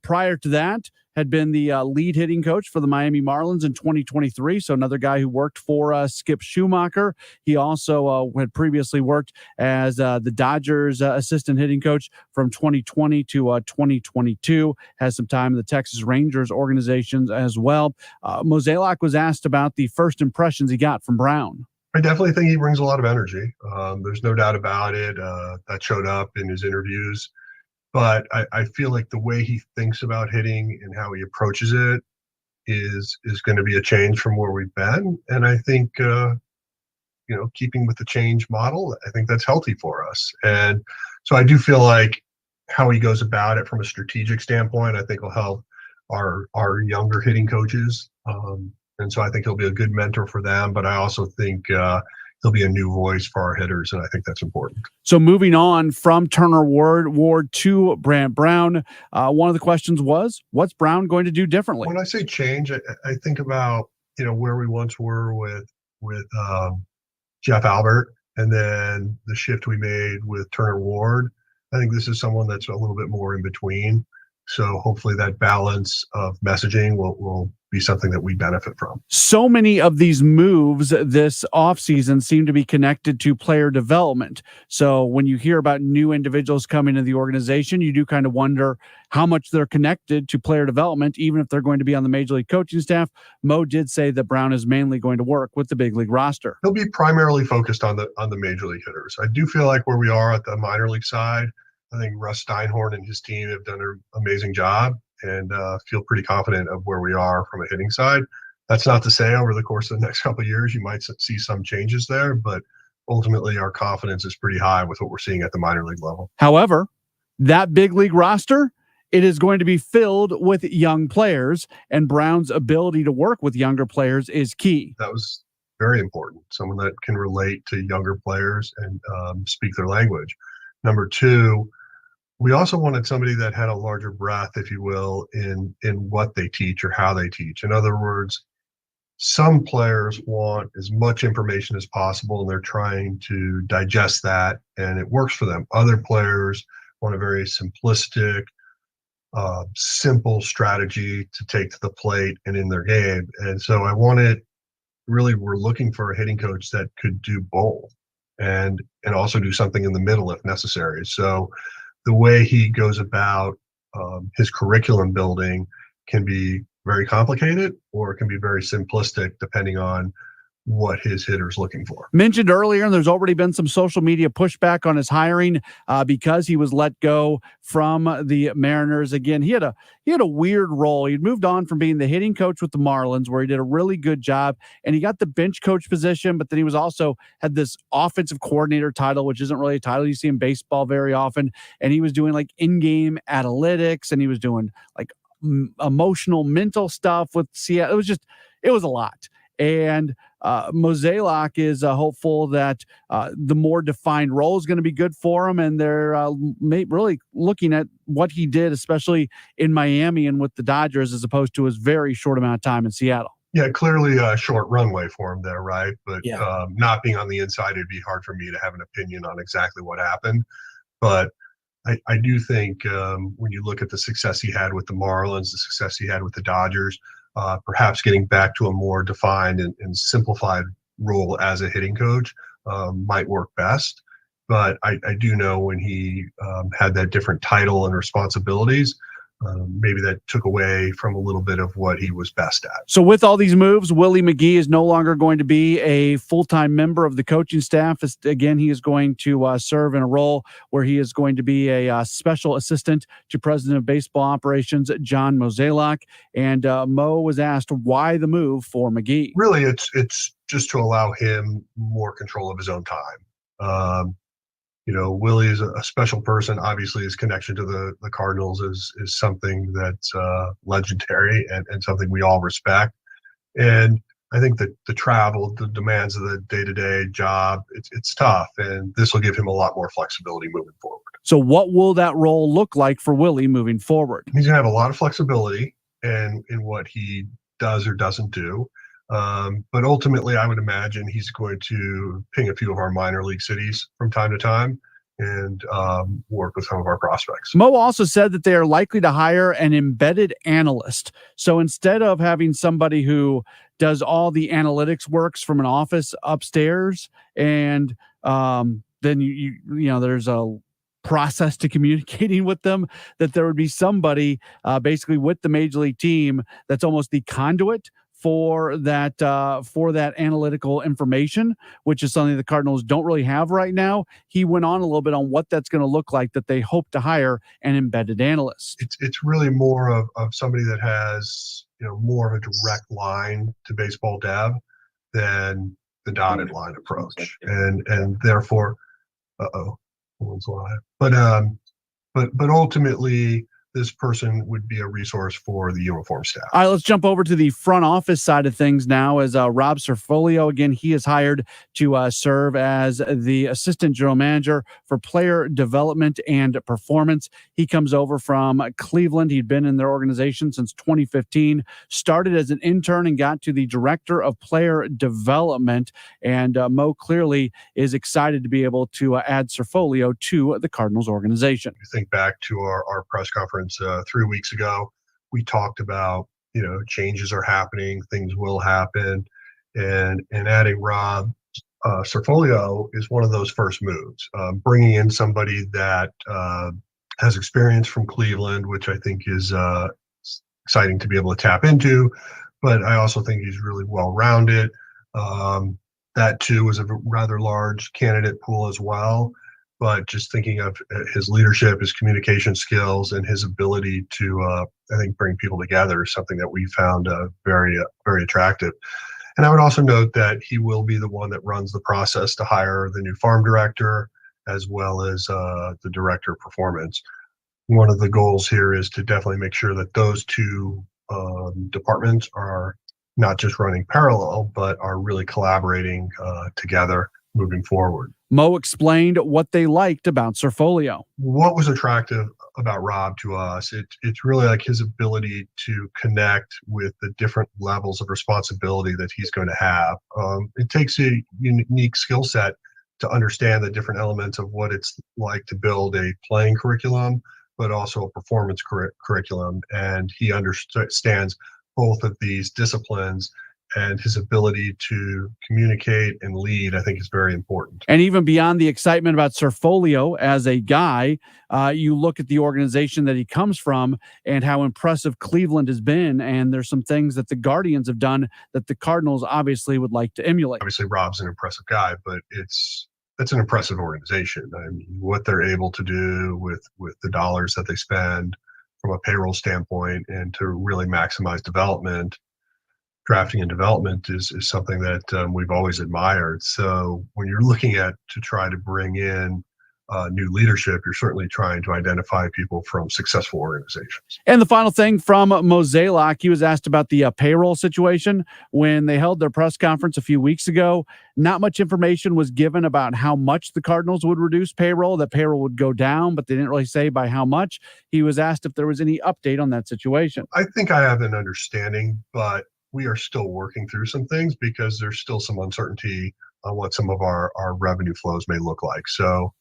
Prior to that, had been the lead hitting coach for the Miami Marlins in 2023. So another guy who worked for Skip Schumacher. He also had previously worked as the Dodgers assistant hitting coach from 2020 to 2022. Has some time in the Texas Rangers organizations as well. Mozeliak was asked about the first impressions he got from Brown.
I definitely think he brings a lot of energy. There's no doubt about it. That showed up in his interviews. But I feel like the way he thinks about hitting and how he approaches it is going to be a change from where we've been. And I think, keeping with the change model, I think that's healthy for us. And so I do feel like how he goes about it from a strategic standpoint, I think will help our younger hitting coaches. And so I think he'll be a good mentor for them. But I also think he'll be a new voice for our hitters, and I think that's important.
So moving on from Turner Ward to Brant Brown, one of the questions was, what's Brown going to do differently?
When I say change, I think about where we once were with Jeff Albert, and then the shift we made with Turner Ward. I think this is someone that's a little bit more in between. So hopefully that balance of messaging will be something that we benefit from.
So many of these moves this offseason seem to be connected to player development. So when you hear about new individuals coming to the organization, you do kind of wonder how much they're connected to player development, even if they're going to be on the Major League coaching staff. Mo did say that Brown is mainly going to work with the big league roster.
He'll be primarily focused on the Major League hitters. I do feel like where we are at the minor league side, I think Russ Steinhorn and his team have done an amazing job, and feel pretty confident of where we are from a hitting side. That's not to say over the course of the next couple of years you might see some changes there, but ultimately our confidence is pretty high with what we're seeing at the minor league level.
However, that big league roster, it is going to be filled with young players, and Brown's ability to work with younger players is key.
That was very important. Someone that can relate to younger players and speak their language. Number two, we also wanted somebody that had a larger breadth, if you will, in what they teach or how they teach. In other words, some players want as much information as possible and they're trying to digest that and it works for them. Other players want a very simplistic, simple strategy to take to the plate and in their game. And so we're looking for a hitting coach that could do both and also do something in the middle if necessary. So the way he goes about his curriculum building can be very complicated or it can be very simplistic depending on what his hitter's looking for.
Mentioned earlier, and there's already been some social media pushback on his hiring because he was let go from the Mariners. Again, he had a weird role. He'd moved on from being the hitting coach with the Marlins, where he did a really good job, and he got the bench coach position, but then he was also had this offensive coordinator title, which isn't really a title you see in baseball very often. And he was doing like in-game analytics, and he was doing like emotional, mental stuff with Seattle. It was a lot. And Mozeliak is hopeful that the more defined role is going to be good for him. And they're really looking at what he did, especially in Miami and with the Dodgers, as opposed to his very short amount of time in Seattle.
Yeah, clearly a short runway for him there, right? But not being on the inside, it'd be hard for me to have an opinion on exactly what happened. But I do think when you look at the success he had with the Marlins, the success he had with the Dodgers, perhaps getting back to a more defined and simplified role as a hitting coach might work best. But I do know when he had that different title and responsibilities, maybe that took away from a little bit of what he was best at.
So with all these moves, Willie McGee is no longer going to be a full-time member of the coaching staff. Again, he is going to serve in a role where he is going to be a special assistant to President of Baseball Operations, John Mozeliak. And Mo was asked why the move for McGee.
Really, it's just to allow him more control of his own time. Willie is a special person. Obviously, his connection to the Cardinals is something that's legendary and something we all respect. And I think that the travel, the demands of the day-to-day job, it's tough, and this will give him a lot more flexibility moving forward.
So what will that role look like for Willie moving forward?
He's going to have a lot of flexibility in what he does or doesn't do. But ultimately, I would imagine he's going to ping a few of our minor league cities from time to time and work with some of our prospects.
Mo also said that they are likely to hire an embedded analyst. So instead of having somebody who does all the analytics works from an office upstairs, and then you know there's a process to communicating with them, that there would be somebody basically with the major league team that's almost the conduit for that analytical information, which is something the Cardinals don't really have right now. He went on a little bit on what that's going to look like, that they hope to hire an embedded analyst.
It's really more of somebody that has, more of a direct line to baseball dev than the dotted line approach, and therefore, but ultimately, this person would be a resource for the uniform staff.
All right, let's jump over to the front office side of things now, as Rob Cerfolio, again, he is hired to serve as the assistant general manager for player development and performance. He comes over from Cleveland. He'd been in their organization since 2015, started as an intern and got to the director of player development. And Mo clearly is excited to be able to add Cerfolio to the Cardinals organization.
If you think back to our press conference 3 weeks ago, we talked about, changes are happening, things will happen, and adding Rob Cerfolio is one of those first moves. Bringing in somebody that has experience from Cleveland, which I think is exciting to be able to tap into, but I also think he's really well-rounded. That too was a rather large candidate pool as well. But just thinking of his leadership, his communication skills, and his ability to, I think, bring people together is something that we found very, very attractive. And I would also note that he will be the one that runs the process to hire the new farm director, as well as the director of performance. One of the goals here is to definitely make sure that those two departments are not just running parallel, but are really collaborating together moving forward.
Mo explained what they liked about Cerfolio.
What was attractive about Rob to us, it's really like his ability to connect with the different levels of responsibility that he's going to have. It takes a unique skill set to understand the different elements of what it's like to build a playing curriculum, but also a performance curriculum. And he understands both of these disciplines, and his ability to communicate and lead, I think, is very important.
And even beyond the excitement about Cerfolio as a guy, you look at the organization that he comes from and how impressive Cleveland has been. And there's some things that the Guardians have done that the Cardinals obviously would like to emulate.
Obviously, Rob's an impressive guy, but it's an impressive organization. I mean, what they're able to do with the dollars that they spend from a payroll standpoint, and to really maximize development. Drafting and development is something that we've always admired. So when you're looking to try to bring in new leadership, you're certainly trying to identify people from successful organizations.
And the final thing from Mozeliak, he was asked about the payroll situation when they held their press conference a few weeks ago. Not much information was given about how much the Cardinals would reduce payroll, that payroll would go down, but they didn't really say by how much. He was asked if there was any update on that situation.
I think I have an understanding, but we are still working through some things because there's still some uncertainty on what some of our revenue flows may look like. So,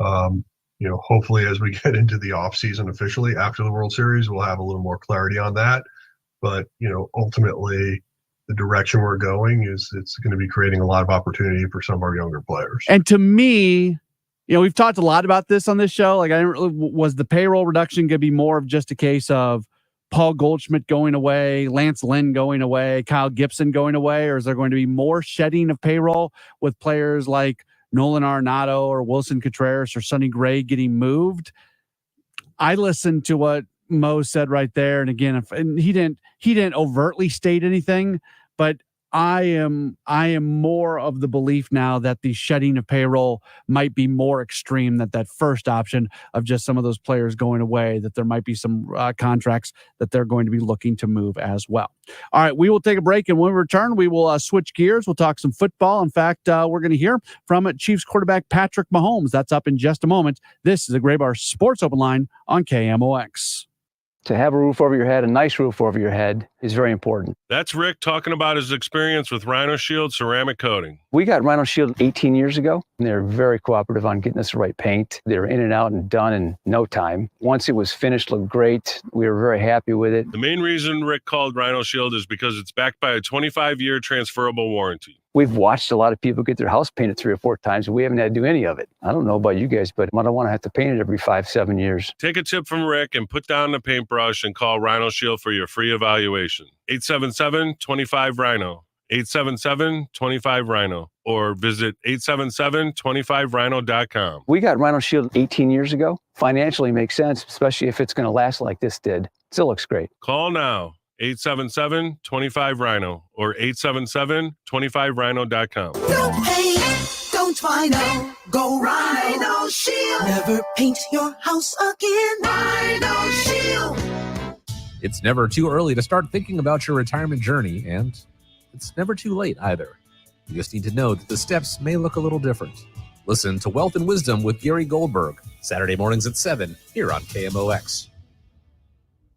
hopefully as we get into the off season officially after the World Series, we'll have a little more clarity on that. But, ultimately the direction we're going is it's going to be creating a lot of opportunity for some of our younger players.
And to me, we've talked a lot about this on this show. Like, was the payroll reduction going to be more of just a case of Paul Goldschmidt going away, Lance Lynn going away, Kyle Gibson going away, or is there going to be more shedding of payroll with players like Nolan Arenado or Wilson Contreras or Sonny Gray getting moved? I listened to what Mo said right there, and again, and he didn't overtly state anything, but I am more of the belief now that the shedding of payroll might be more extreme than that first option of just some of those players going away, that there might be some contracts that they're going to be looking to move as well. All right, we will take a break, and when we return, we will switch gears. We'll talk some football. In fact, we're going to hear from Chiefs quarterback Patrick Mahomes. That's up in just a moment. This is the Graybar Sports Open Line on KMOX.
To have a roof over your head, a nice roof over your head, is very important.
That's Rick talking about his experience with Rhino Shield ceramic coating.
We got Rhino Shield 18 years ago, and they're very cooperative on getting us the right paint. They were in and out and done in no time. Once it was finished, looked great. We were very happy with it.
The main reason Rick called Rhino Shield is because it's backed by a 25-year transferable warranty.
We've watched a lot of people get their house painted 3 or 4 times, and we haven't had to do any of it. I don't know about you guys, but I don't want to have to paint it every 5-7 years.
Take a tip from Rick and put down the paintbrush and call Rhino Shield for your free evaluation. 877-25-RHINO. 877-25-RHINO. Or visit 877-25rhino.com.
We got Rhino Shield 18 years ago. Financially makes sense, especially if it's going to last like this did. Still looks great.
Call now. 877-25-RHINO or 877-25rhino.com.
Don't paint, don't Rhino, go Rhino Shield. Never paint your house again. Rhino Shield.
It's never too early to start thinking about your retirement journey, and it's never too late either. You just need to know that the steps may look a little different. Listen to Wealth and Wisdom with Gary Goldberg, Saturday mornings at 7 here on KMOX.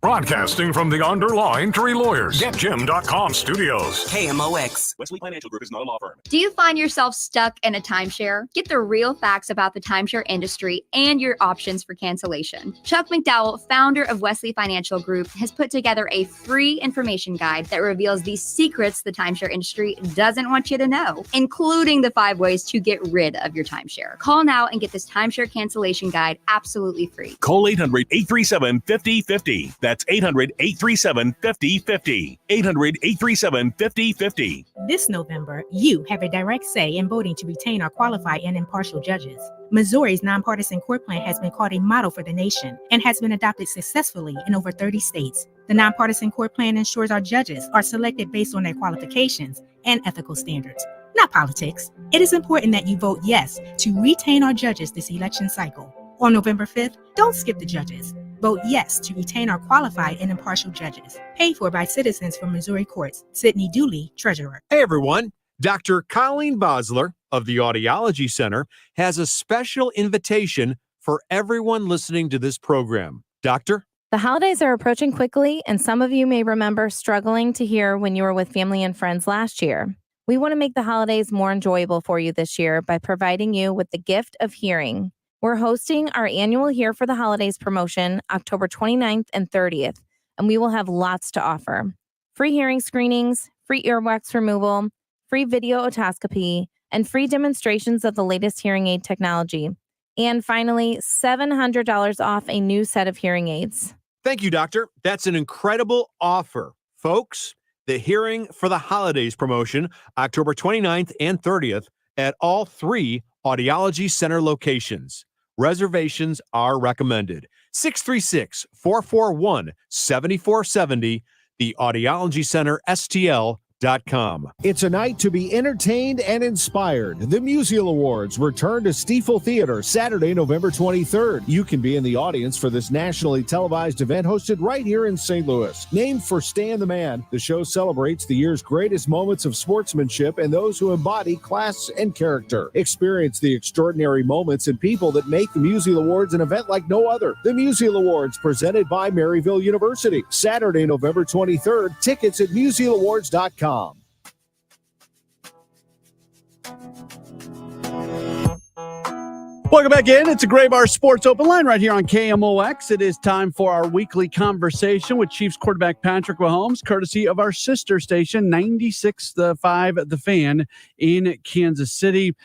Broadcasting from the Underline Tree Lawyers, GetJim.com studios.
KMOX.
Wesley Financial Group is not a law firm.
Do you find yourself stuck in a timeshare? Get the real facts about the timeshare industry and your options for cancellation. Chuck McDowell, founder of Wesley Financial Group, has put together a free information guide that reveals the secrets the timeshare industry doesn't want you to know, including the 5 ways to get rid of your timeshare. Call now and get this timeshare cancellation guide absolutely free.
Call 800-837-5050. That's 800-837-5050. 800-837-5050.
This November, you have a direct say in voting to retain or qualify and impartial judges. Missouri's nonpartisan court plan has been called a model for the nation and has been adopted successfully in over 30 states. The nonpartisan court plan ensures our judges are selected based on their qualifications and ethical standards, not politics. It is important that you vote yes to retain our judges this election cycle. On November 5th, don't skip the judges. Vote yes to retain our qualified and impartial judges. Paid for by citizens from Missouri courts. Sidney Dooley, Treasurer.
Hey everyone, Dr. Colleen Bosler of the Audiology Center has a special invitation for everyone listening to this program. Doctor?
The holidays are approaching quickly, and some of you may remember struggling to hear when you were with family and friends last year. We want to make the holidays more enjoyable for you this year by providing you with the gift of hearing. We're hosting our annual Here for the Holidays promotion October 29th and 30th, and we will have lots to offer. Free hearing screenings, free earwax removal, free video otoscopy, and free demonstrations of the latest hearing aid technology. And finally, $700 off a new set of hearing aids.
Thank you, Doctor. That's an incredible offer. Folks, the Hearing for the Holidays promotion, October 29th and 30th at all 3 Audiology Center locations. Reservations are recommended. 636-441-7470, the Audiology Center, STL.com.
It's a night to be entertained and inspired. The Musial Awards return to Stiefel Theater Saturday, November 23rd. You can be in the audience for this nationally televised event hosted right here in St. Louis. Named for Stan the Man, the show celebrates the year's greatest moments of sportsmanship and those who embody class and character. Experience the extraordinary moments and people that make the Musial Awards an event like no other. The Musial Awards, presented by Maryville University. Saturday, November 23rd. Tickets at musialawards.com.
Welcome back in. It's a Graybar Sports Open Line right here on KMOX. It is time for our weekly conversation with Chiefs quarterback Patrick Mahomes, courtesy of our sister station, 96.5 The Fan in Kansas City.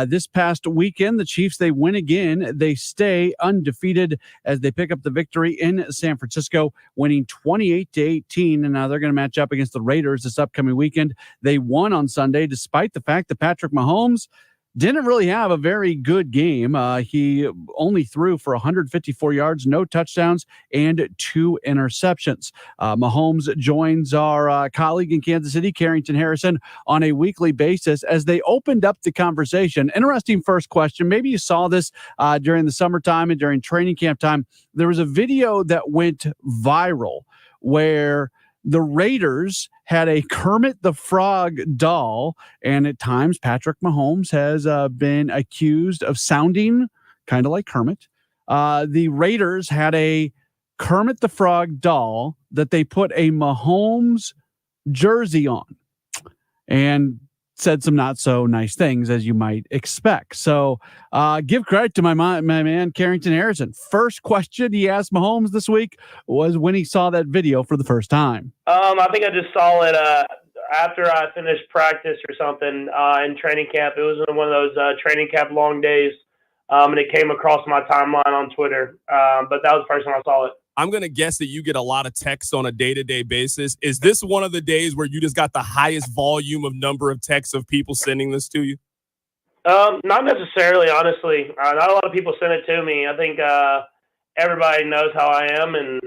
This past weekend, the Chiefs, they win again. They stay undefeated as they pick up the victory in San Francisco, winning 28-18. And now they're going to match up against the Raiders this upcoming weekend. They won on Sunday, despite the fact that Patrick Mahomes didn't really have a very good game. He only threw for 154 yards, no touchdowns, and 2 interceptions. Mahomes joins our colleague in Kansas City, Carrington Harrison, on a weekly basis as they opened up the conversation. Interesting first question. Maybe you saw this during the summertime and during training camp time. There was a video that went viral where the Raiders had a Kermit the Frog doll, and at times Patrick Mahomes has been accused of sounding kind of like Kermit. The Raiders had a Kermit the Frog doll that they put a Mahomes jersey on and said some not so nice things, as you might expect. So give credit to my man, Carrington Harrison. First question he asked Mahomes this week was when he saw that video for the first time.
I think I just saw it after I finished practice or something in training camp. It was one of those training camp long days, and it came across my timeline on Twitter. But that was the first time I saw it.
I'm going to guess that you get a lot of texts on a day-to-day basis. Is this one of the days where you just got the highest volume of number of texts of people sending this to you?
Not necessarily, honestly. Not a lot of people send it to me. I think everybody knows how I am, and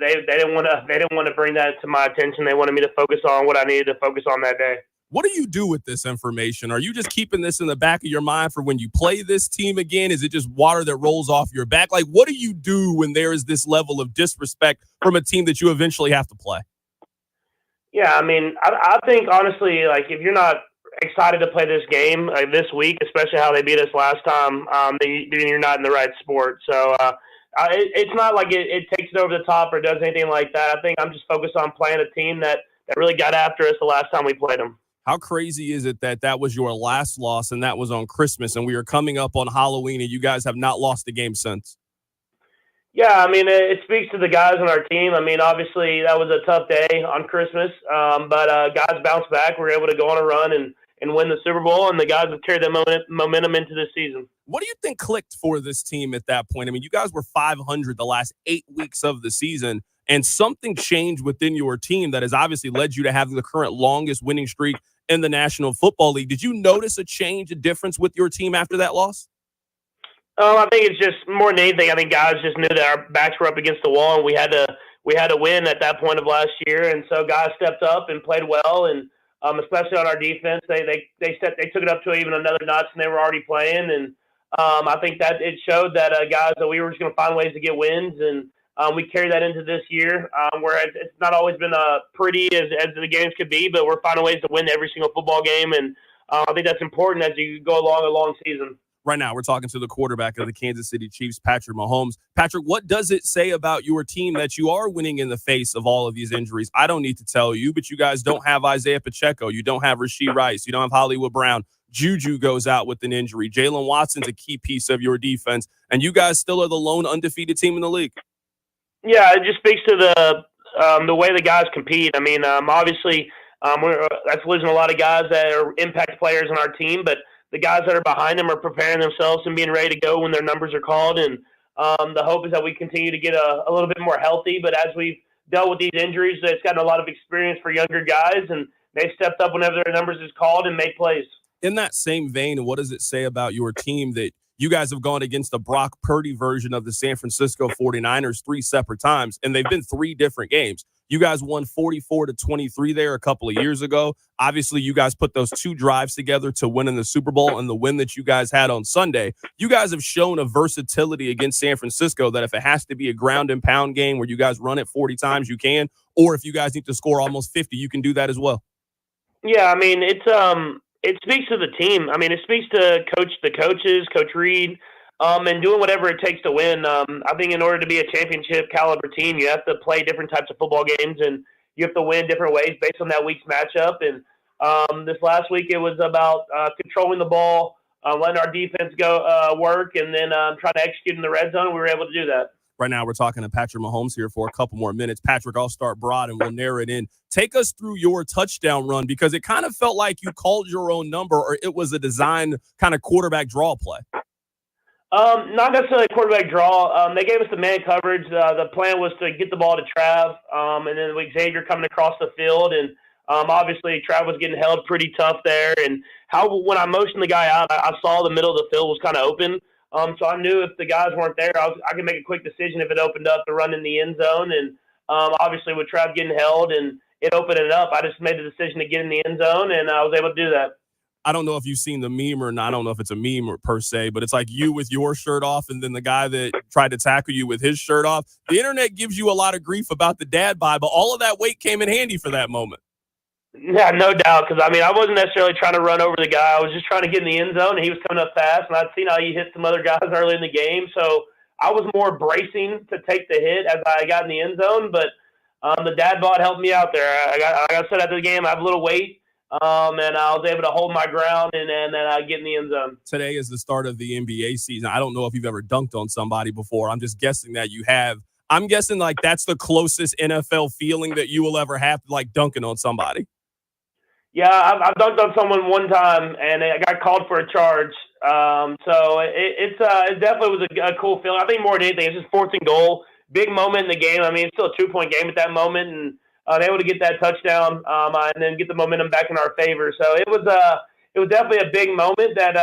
they didn't want to bring that to my attention. They wanted me to focus on what I needed to focus on that day.
What do you do with this information? Are you just keeping this in the back of your mind for when you play this team again? Is it just water that rolls off your back? Like, what do you do when there is this level of disrespect from a team that you eventually have to play?
Yeah, I mean, I think, honestly, like, if you're not excited to play this game this week, especially how they beat us last time, then you're not in the right sport. So it's not like it takes it over the top or does anything like that. I think I'm just focused on playing a team that really got after us the last time we played them.
How crazy is it that was your last loss and that was on Christmas and we are coming up on Halloween and you guys have not lost a game since?
Yeah, I mean, it speaks to the guys on our team. I mean, obviously that was a tough day on Christmas, but guys bounced back. We were able to go on a run and win the Super Bowl, and the guys have carried that momentum into this season.
What do you think clicked for this team at that point? I mean, you guys were 500 the last 8 weeks of the season, and something changed within your team that has obviously led you to have the current longest winning streak in the National Football League. Did you notice a change, a difference with your team after that loss?
I think it's just more than anything. I think guys just knew that our backs were up against the wall, and we had to win at that point of last year. And so guys stepped up and played well, and especially on our defense, they took it up to even another notch than they were already playing. And I think that it showed that guys that we were just going to find ways to get wins, and we carry that into this year, where it's not always been pretty as the games could be, but we're finding ways to win every single football game, and I think that's important as you go along a long season.
Right now, we're talking to the quarterback of the Kansas City Chiefs, Patrick Mahomes. Patrick, what does it say about your team that you are winning in the face of all of these injuries? I don't need to tell you, but you guys don't have Isaiah Pacheco. You don't have Rashee Rice. You don't have Hollywood Brown. Juju goes out with an injury. Jalen Watson's a key piece of your defense, and you guys still are the lone undefeated team in the league.
Yeah, it just speaks to the way the guys compete. I mean, obviously, that's losing a lot of guys that are impact players on our team, but the guys that are behind them are preparing themselves and being ready to go when their numbers are called. And the hope is that we continue to get a little bit more healthy. But as we've dealt with these injuries, it's gotten a lot of experience for younger guys, and they've stepped up whenever their numbers is called and made plays.
In that same vein, what does it say about your team that you guys have gone against the Brock Purdy version of the San Francisco 49ers 3 separate times, and they've been 3 different games? You guys won 44-23 there a couple of years ago. Obviously, you guys put those 2 drives together to win in the Super Bowl, and the win that you guys had on Sunday. You guys have shown a versatility against San Francisco that if it has to be a ground and pound game where you guys run it 40 times, you can, or if you guys need to score almost 50, you can do that as well.
Yeah, I mean, it speaks to the team. I mean, it speaks to the coaches, Coach Reed, and doing whatever it takes to win. I think in order to be a championship caliber team, you have to play different types of football games, and you have to win different ways based on that week's matchup. And this last week, it was about controlling the ball, letting our defense go work, and then trying to execute in the red zone. We were able to do that.
Right now, we're talking to Patrick Mahomes here for a couple more minutes. Patrick, I'll start broad and we'll narrow it in. Take us through your touchdown run, because it kind of felt like you called your own number, or it was a design kind of quarterback draw play.
Not necessarily a quarterback draw. They gave us the man coverage. The plan was to get the ball to Trav, and then with Xavier coming across the field. And Obviously, Trav was getting held pretty tough there, and when I motioned the guy out, I saw the middle of the field was kind of open. So I knew if the guys weren't there, I could make a quick decision if it opened up to run in the end zone. And obviously, with Trav getting held and it opened it up, I just made the decision to get in the end zone, and I was able to do that.
I don't know if you've seen the meme or not. I don't know if it's a meme or per se, but it's like you with your shirt off and then the guy that tried to tackle you with his shirt off. The internet gives you a lot of grief about the dad bod, but all of that weight came in handy for that moment.
Yeah, no doubt. Because, I wasn't necessarily trying to run over the guy. I was just trying to get in the end zone, and he was coming up fast, and I'd seen how he hit some other guys early in the game. So I was more bracing to take the hit as I got in the end zone, but the dad bod helped me out there. Like I said after the game, I have a little weight. And I was able to hold my ground and then get in the end zone.
Today is the start of the NBA season. I don't know if you've ever dunked on somebody before. I'm just guessing that you have. I'm guessing like that's the closest NFL feeling that you will ever have, like dunking on somebody.
Yeah, I've dunked on someone one time, and I got called for a charge. So it definitely was a cool feeling. I think more than anything, it's just 14th goal, big moment in the game. It's still a 2-point game at that moment, and able to get that touchdown and then get the momentum back in our favor. So it was definitely a big moment that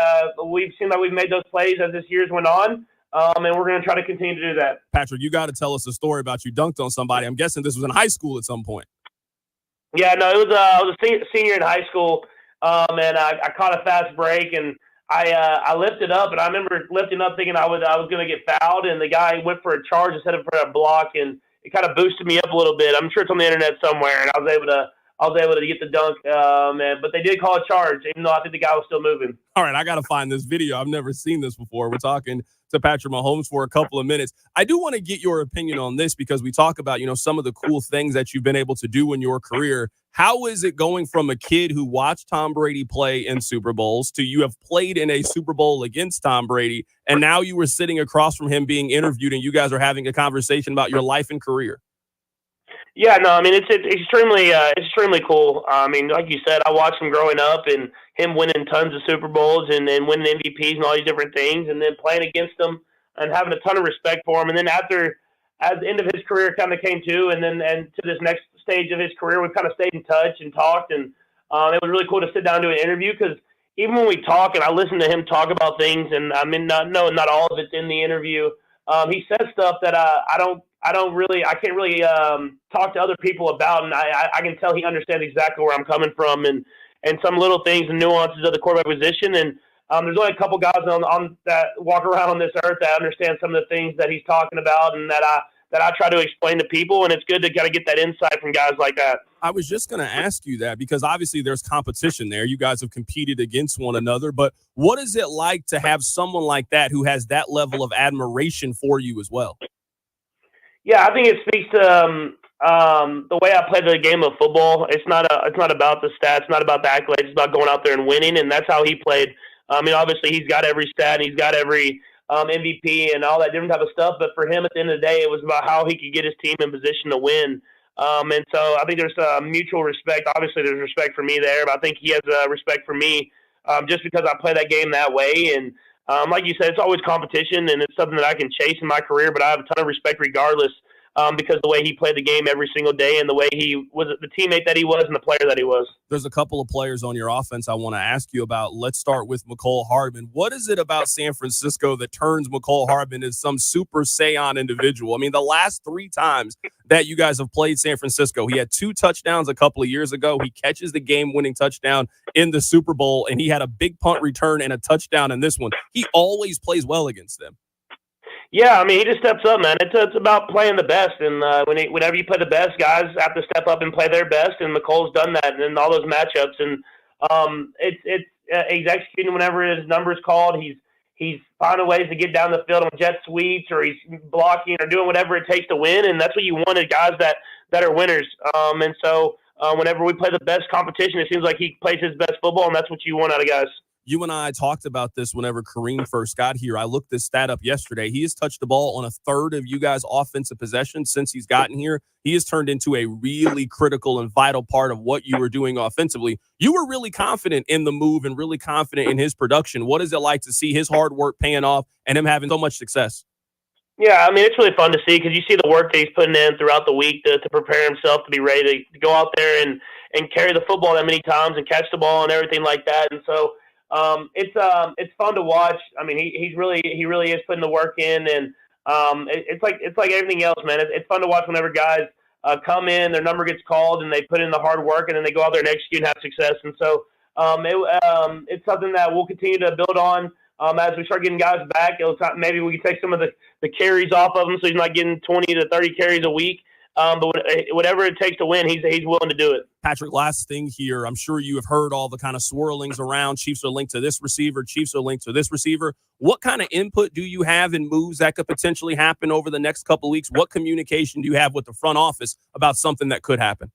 we've seen that we've made those plays as this year's went on, and we're going to try to continue to do that.
Patrick, you got to tell us a story about you dunked on somebody. I'm guessing this was in high school at some point.
Yeah, no, it was I was a senior in high school, and I caught a fast break, and I lifted up, and I remember lifting up thinking I was going to get fouled, and the guy went for a charge instead of for a block, and it kind of boosted me up a little bit. I'm sure it's on the internet somewhere, and I was able to get the dunk. But they did call a charge, even though I think the guy was still moving.
All right, I got to find this video. I've never seen this before. We're talking to Patrick Mahomes for a couple of minutes. I do want to get your opinion on this because we talk about, some of the cool things that you've been able to do in your career. How is it going from a kid who watched Tom Brady play in Super Bowls to you have played in a Super Bowl against Tom Brady, and now you were sitting across from him being interviewed and you guys are having a conversation about your life and career?
Yeah, no, it's extremely cool. Like you said, I watched him growing up and him winning tons of Super Bowls and winning MVPs and all these different things, and then playing against him and having a ton of respect for him. And then at the end of his career kind of came to, and to this next stage of his career, we've kind of stayed in touch and talked, and it was really cool to sit down and do an interview because even when we talk and I listen to him talk about things, and not all of it's in the interview, he says stuff that I can't really talk to other people about, and I can tell he understands exactly where I'm coming from and some little things and nuances of the quarterback position. And there's only a couple guys on that walk around on this earth that understand some of the things that he's talking about and that I try to explain to people, and it's good to kind of get that insight from guys like that.
I was just going to ask you that because obviously there's competition there. You guys have competed against one another, but what is it like to have someone like that who has that level of admiration for you as well?
Yeah, I think it speaks to the way I play the game of football. It's not about the stats, not about the accolades. It's about going out there and winning, and that's how he played. Obviously he's got every stat, and he's got every MVP and all that different type of stuff. But for him, at the end of the day, it was about how he could get his team in position to win. And so I think there's mutual respect. Obviously, there's respect for me there, but I think he has respect for me just because I play that game that way. And like you said, it's always competition, and it's something that I can chase in my career, but I have a ton of respect regardless because the way he played the game every single day and the way he was the teammate that he was and the player that he was.
There's a couple of players on your offense I want to ask you about. Let's start with Mecole Hardman. What is it about San Francisco that turns Mecole Hardman into some super Saiyan individual? The last 3 times that you guys have played San Francisco, he had 2 touchdowns a couple of years ago. He catches the game-winning touchdown in the Super Bowl, and he had a big punt return and a touchdown in this one. He always plays well against them.
Yeah, he just steps up, man. It's about playing the best, and whenever you play the best, guys have to step up and play their best, and Mecole's done that in all those matchups. And he's executing whenever his number's called. He's finding ways to get down the field on jet sweeps, or he's blocking, or doing whatever it takes to win. And that's what you want is guys that are winners. And so whenever we play the best competition, it seems like he plays his best football, and that's what you want out of guys.
You and I talked about this whenever Kareem first got here. I looked this stat up yesterday. He has touched the ball on a third of you guys' offensive possessions since he's gotten here. He has turned into a really critical and vital part of what you were doing offensively. You were really confident in the move and really confident in his production. What is it like to see his hard work paying off and him having so much success?
Yeah, it's really fun to see because you see the work that he's putting in throughout the week to prepare himself to be ready to go out there and and carry the football that many times and catch the ball and everything like that. And so it's fun to watch. I mean, he really is putting the work in, and it's like everything else, man. It's fun to watch whenever guys come in, their number gets called, and they put in the hard work, and then they go out there and execute and have success. And so it's something that we'll continue to build on. As we start getting guys back, maybe we can take some of the carries off of him, so he's not getting 20 to 30 carries a week. But whatever it takes to win, he's willing to do it.
Patrick, last thing here. I'm sure you have heard all the kind of swirlings around. Chiefs are linked to this receiver. Chiefs are linked to this receiver. What kind of input do you have in moves that could potentially happen over the next couple of weeks? What communication do you have with the front office about something that could happen?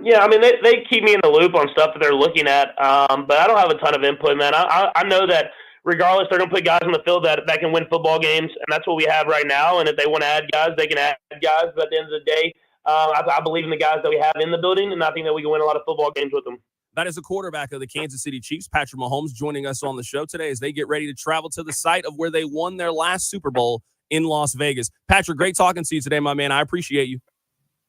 Yeah, I mean, they keep me in the loop on stuff that they're looking at, but I don't have a ton of input, man. I know that regardless, they're going to put guys on the field that can win football games, and that's what we have right now. And if they want to add guys, they can add guys. But at the end of the day, I believe in the guys that we have in the building, and I think that we can win a lot of football games with them.
That is the quarterback of the Kansas City Chiefs, Patrick Mahomes, joining us on the show today as they get ready to travel to the site of where they won their last Super Bowl in Las Vegas. Patrick, great talking to you today, my man. I appreciate you.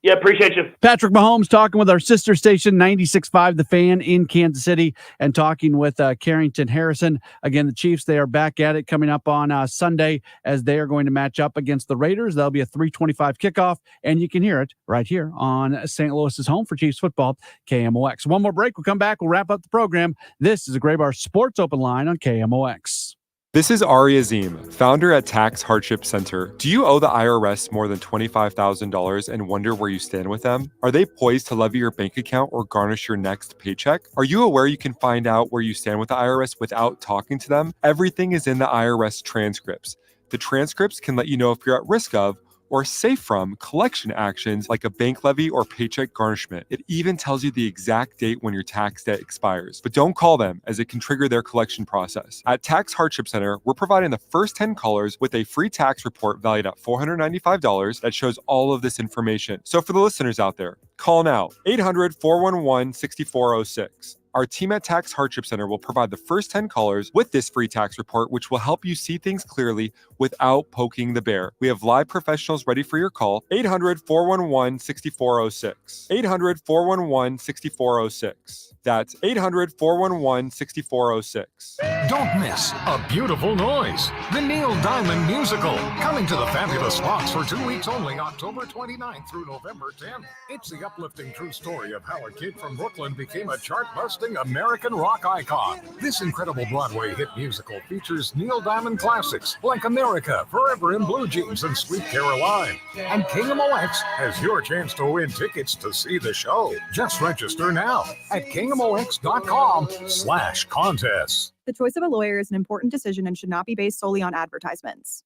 Yeah, appreciate you.
Patrick Mahomes talking with our sister station, 96.5 The Fan in Kansas City, and talking with Carrington Harrison. Again, the Chiefs, they are back at it coming up on Sunday as they are going to match up against the Raiders. That'll be a 3:25 kickoff, and you can hear it right here on St. Louis's home for Chiefs football, KMOX. One more break. We'll come back. We'll wrap up the program. This is a Graybar Sports Open Line on KMOX.
This is Ari Azim, founder at Tax Hardship Center. Do you owe the IRS more than $25,000 and wonder where you stand with them? Are they poised to levy your bank account or garnish your next paycheck? Are you aware you can find out where you stand with the IRS without talking to them? Everything is in the IRS transcripts. The transcripts can let you know if you're at risk of or safe from collection actions like a bank levy or paycheck garnishment. It even tells you the exact date when your tax debt expires. But don't call them, as it can trigger their collection process. At Tax Hardship Center, we're providing the first 10 callers with a free tax report valued at $495 that shows all of this information. So for the listeners out there, call now, 800-411-6406. Our team at Tax Hardship Center will provide the first 10 callers with this free tax report, which will help you see things clearly without poking the bear. We have live professionals ready for your call. 800-411-6406. 800-411-6406. That's 800-411-6406.
Don't miss a beautiful noise. The Neil Diamond Musical. Coming to the fabulous spots for 2 weeks only, October 29th through November 10th. It's the uplifting true story of how a kid from Brooklyn became a chart-busting American rock icon. This incredible Broadway hit musical features Neil Diamond classics like America, Forever in Blue Jeans, and Sweet Caroline. And KMOX has your chance to win tickets to see the show. Just register now at KMOX.com/contests.
The choice of a lawyer is an important decision and should not be based solely on advertisements.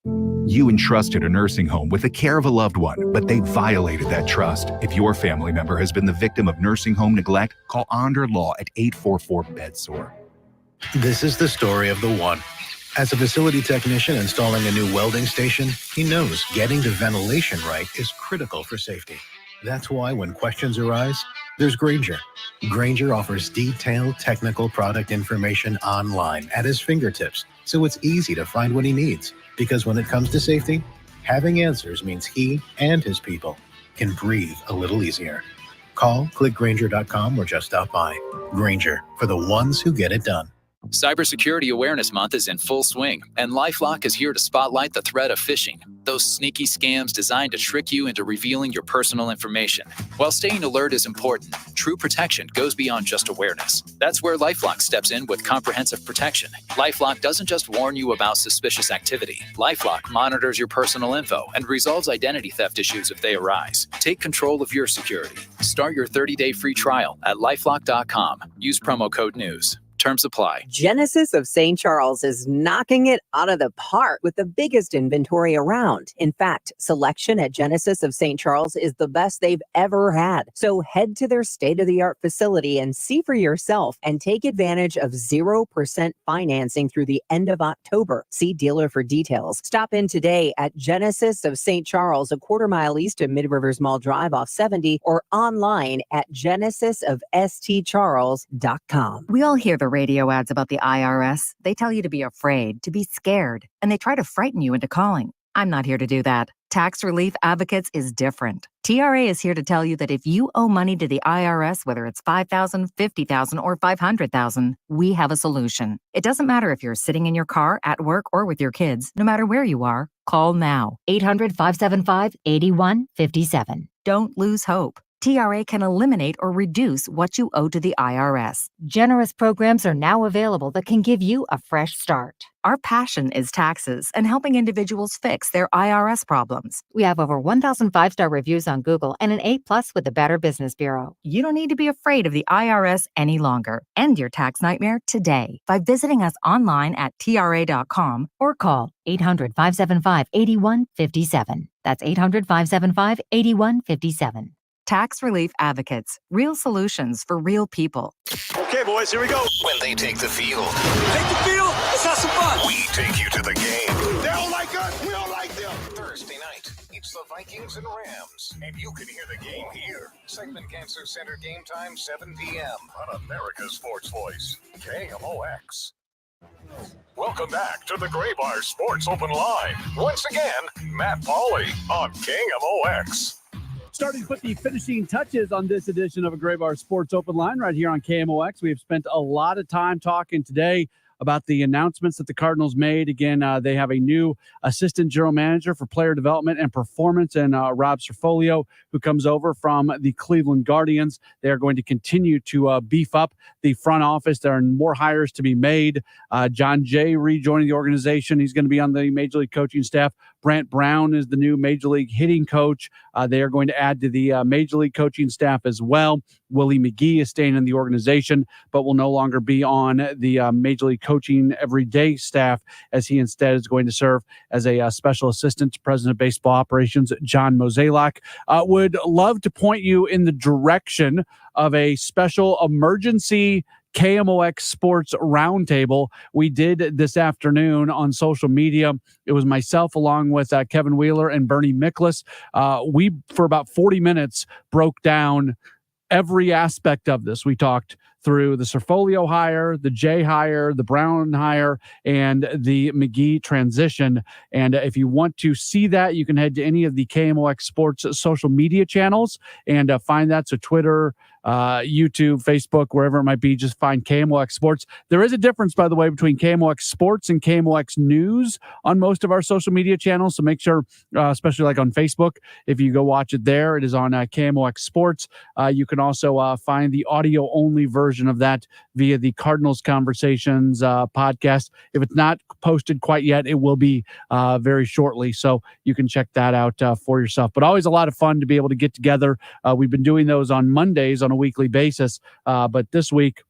You entrusted a nursing home with the care of a loved one, but they violated that trust. If your family member has been the victim of nursing home neglect, call Onder Law at 844-BED-SORE.
This is the story of the one. As a facility technician installing a new welding station, he knows getting the ventilation right is critical for safety. That's why when questions arise, there's Grainger. Grainger offers detailed technical product information online at his fingertips, so it's easy to find what he needs. Because when it comes to safety, having answers means he and his people can breathe a little easier. Call, click Grainger.com, or just stop by. Grainger, for the ones who get it done.
Cybersecurity Awareness Month is in full swing, and LifeLock is here to spotlight the threat of phishing, those sneaky scams designed to trick you into revealing your personal information. While staying alert is important, true protection goes beyond just awareness. That's where LifeLock steps in with comprehensive protection. LifeLock doesn't just warn you about suspicious activity. LifeLock monitors your personal info and resolves identity theft issues if they arise. Take control of your security. Start your 30-day free trial at LifeLock.com. Use promo code NEWS. Terms apply.
Genesis of St. Charles is knocking it out of the park with the biggest inventory around. In fact, selection at Genesis of St. Charles is the best they've ever had. So head to their state-of-the-art facility and see for yourself and take advantage of 0% financing through the end of October. See dealer for details. Stop in today at Genesis of St. Charles, a quarter mile east of Mid-Rivers Mall Drive off 70, or online at genesisofstcharles.com.
We all hear the radio ads about the IRS. They tell you to be afraid, to be scared, and they try to frighten you into calling. I'm not here to do that. Tax Relief Advocates is different. TRA is here to tell you that if you owe money to the IRS, whether it's $5,000, $50,000, or $500,000, we have a solution. It doesn't matter if you're sitting in your car, at work, or with your kids. No matter where you are, call now. 800-575-8157. Don't lose hope. TRA can eliminate or reduce what you owe to the IRS.
Generous programs are now available that can give you a fresh start.
Our passion is taxes and helping individuals fix their IRS problems.
We have over 1,000 5-star reviews on Google and an A+ with the Better Business Bureau.
You don't need to be afraid of the IRS any longer. End your tax nightmare today by visiting us online at TRA.com
or call 800-575-8157. That's 800-575-8157.
Tax Relief Advocates. Real solutions for real people.
Okay, boys, here we go. When they take the field. Take the field? Let's have some fun. We take you to the game. They don't like us. We don't like them. Thursday night, it's the Vikings and Rams. And you can hear the game here. Segment Cancer Center game time, 7 p.m. on America's Sports Voice, KMOX. Welcome back to the Gray Bar Sports Open Line. Once again, Matt Pauley on KMOX.
Starting to put the finishing touches on this edition of a Gray Bar Sports Open Line right here on KMOX. We have spent a lot of time talking today about the announcements that the Cardinals made. Again, they have a new assistant general manager for player development and performance, and Rob Cerfolio, who comes over from the Cleveland Guardians. They are going to continue to beef up the front office. There are more hires to be made. John Jay rejoining the organization. He's going to be on the Major League coaching staff. Brant Brown is the new Major League hitting coach. They are going to add to the Major League coaching staff as well. Willie McGee is staying in the organization, but will no longer be on the Major League coaching everyday staff, as he instead is going to serve as a special assistant to President of Baseball Operations, John Mozeliak. Would love to point you in the direction of a special emergency KMOX Sports Roundtable we did this afternoon on social media. It was myself along with Kevin Wheeler and Bernie Miklas. We, for about 40 minutes, broke down every aspect of this. We talked through the Cerfolio hire, the Jay hire, the Brown hire, and the McGee transition. And if you want to see that, you can head to any of the KMOX Sports social media channels and find that. So Twitter, YouTube, Facebook, wherever it might be, just find KMOX Sports. There is a difference, by the way, between KMOX Sports and KMOX News on most of our social media channels. So make sure, especially like on Facebook, if you go watch it there, it is on KMOX Sports. You can also find the audio-only version of that via the Cardinals Conversations podcast. If it's not posted quite yet, it will be very shortly. So you can check that out for yourself. But always a lot of fun to be able to get together. We've been doing those on Mondays on a weekly basis. But this week,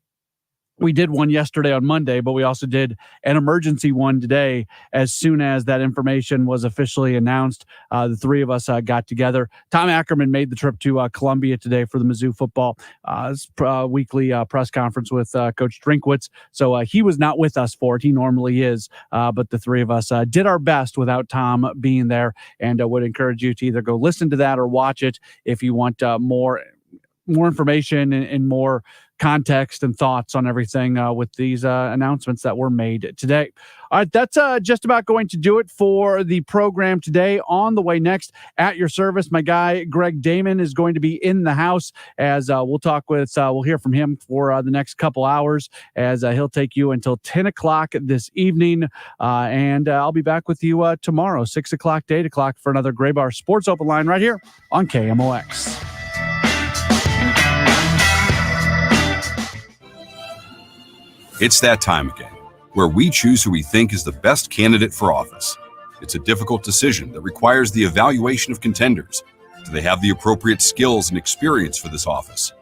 we did one yesterday on Monday, but we also did an emergency one today as soon as that information was officially announced. The three of us got together. Tom Ackerman made the trip to Columbia today for the Mizzou football weekly press conference with Coach Drinkwitz. So he was not with us for it. He normally is. But the three of us did our best without Tom being there, and would encourage you to either go listen to that or watch it if you want more information and more context and thoughts on everything with these announcements that were made today. All right, that's just about going to do it for the program today. On the way next, at your service, my guy Greg Damon is going to be in the house as we'll hear from him for the next couple hours, as he'll take you until 10 o'clock this evening. And I'll be back with you tomorrow, 6 o'clock to 8 o'clock for another Gray Bar Sports Open Line right here on KMOX.
It's that time again, where we choose who we think is the best candidate for office. It's a difficult decision that requires the evaluation of contenders. Do they have the appropriate skills and experience for this office?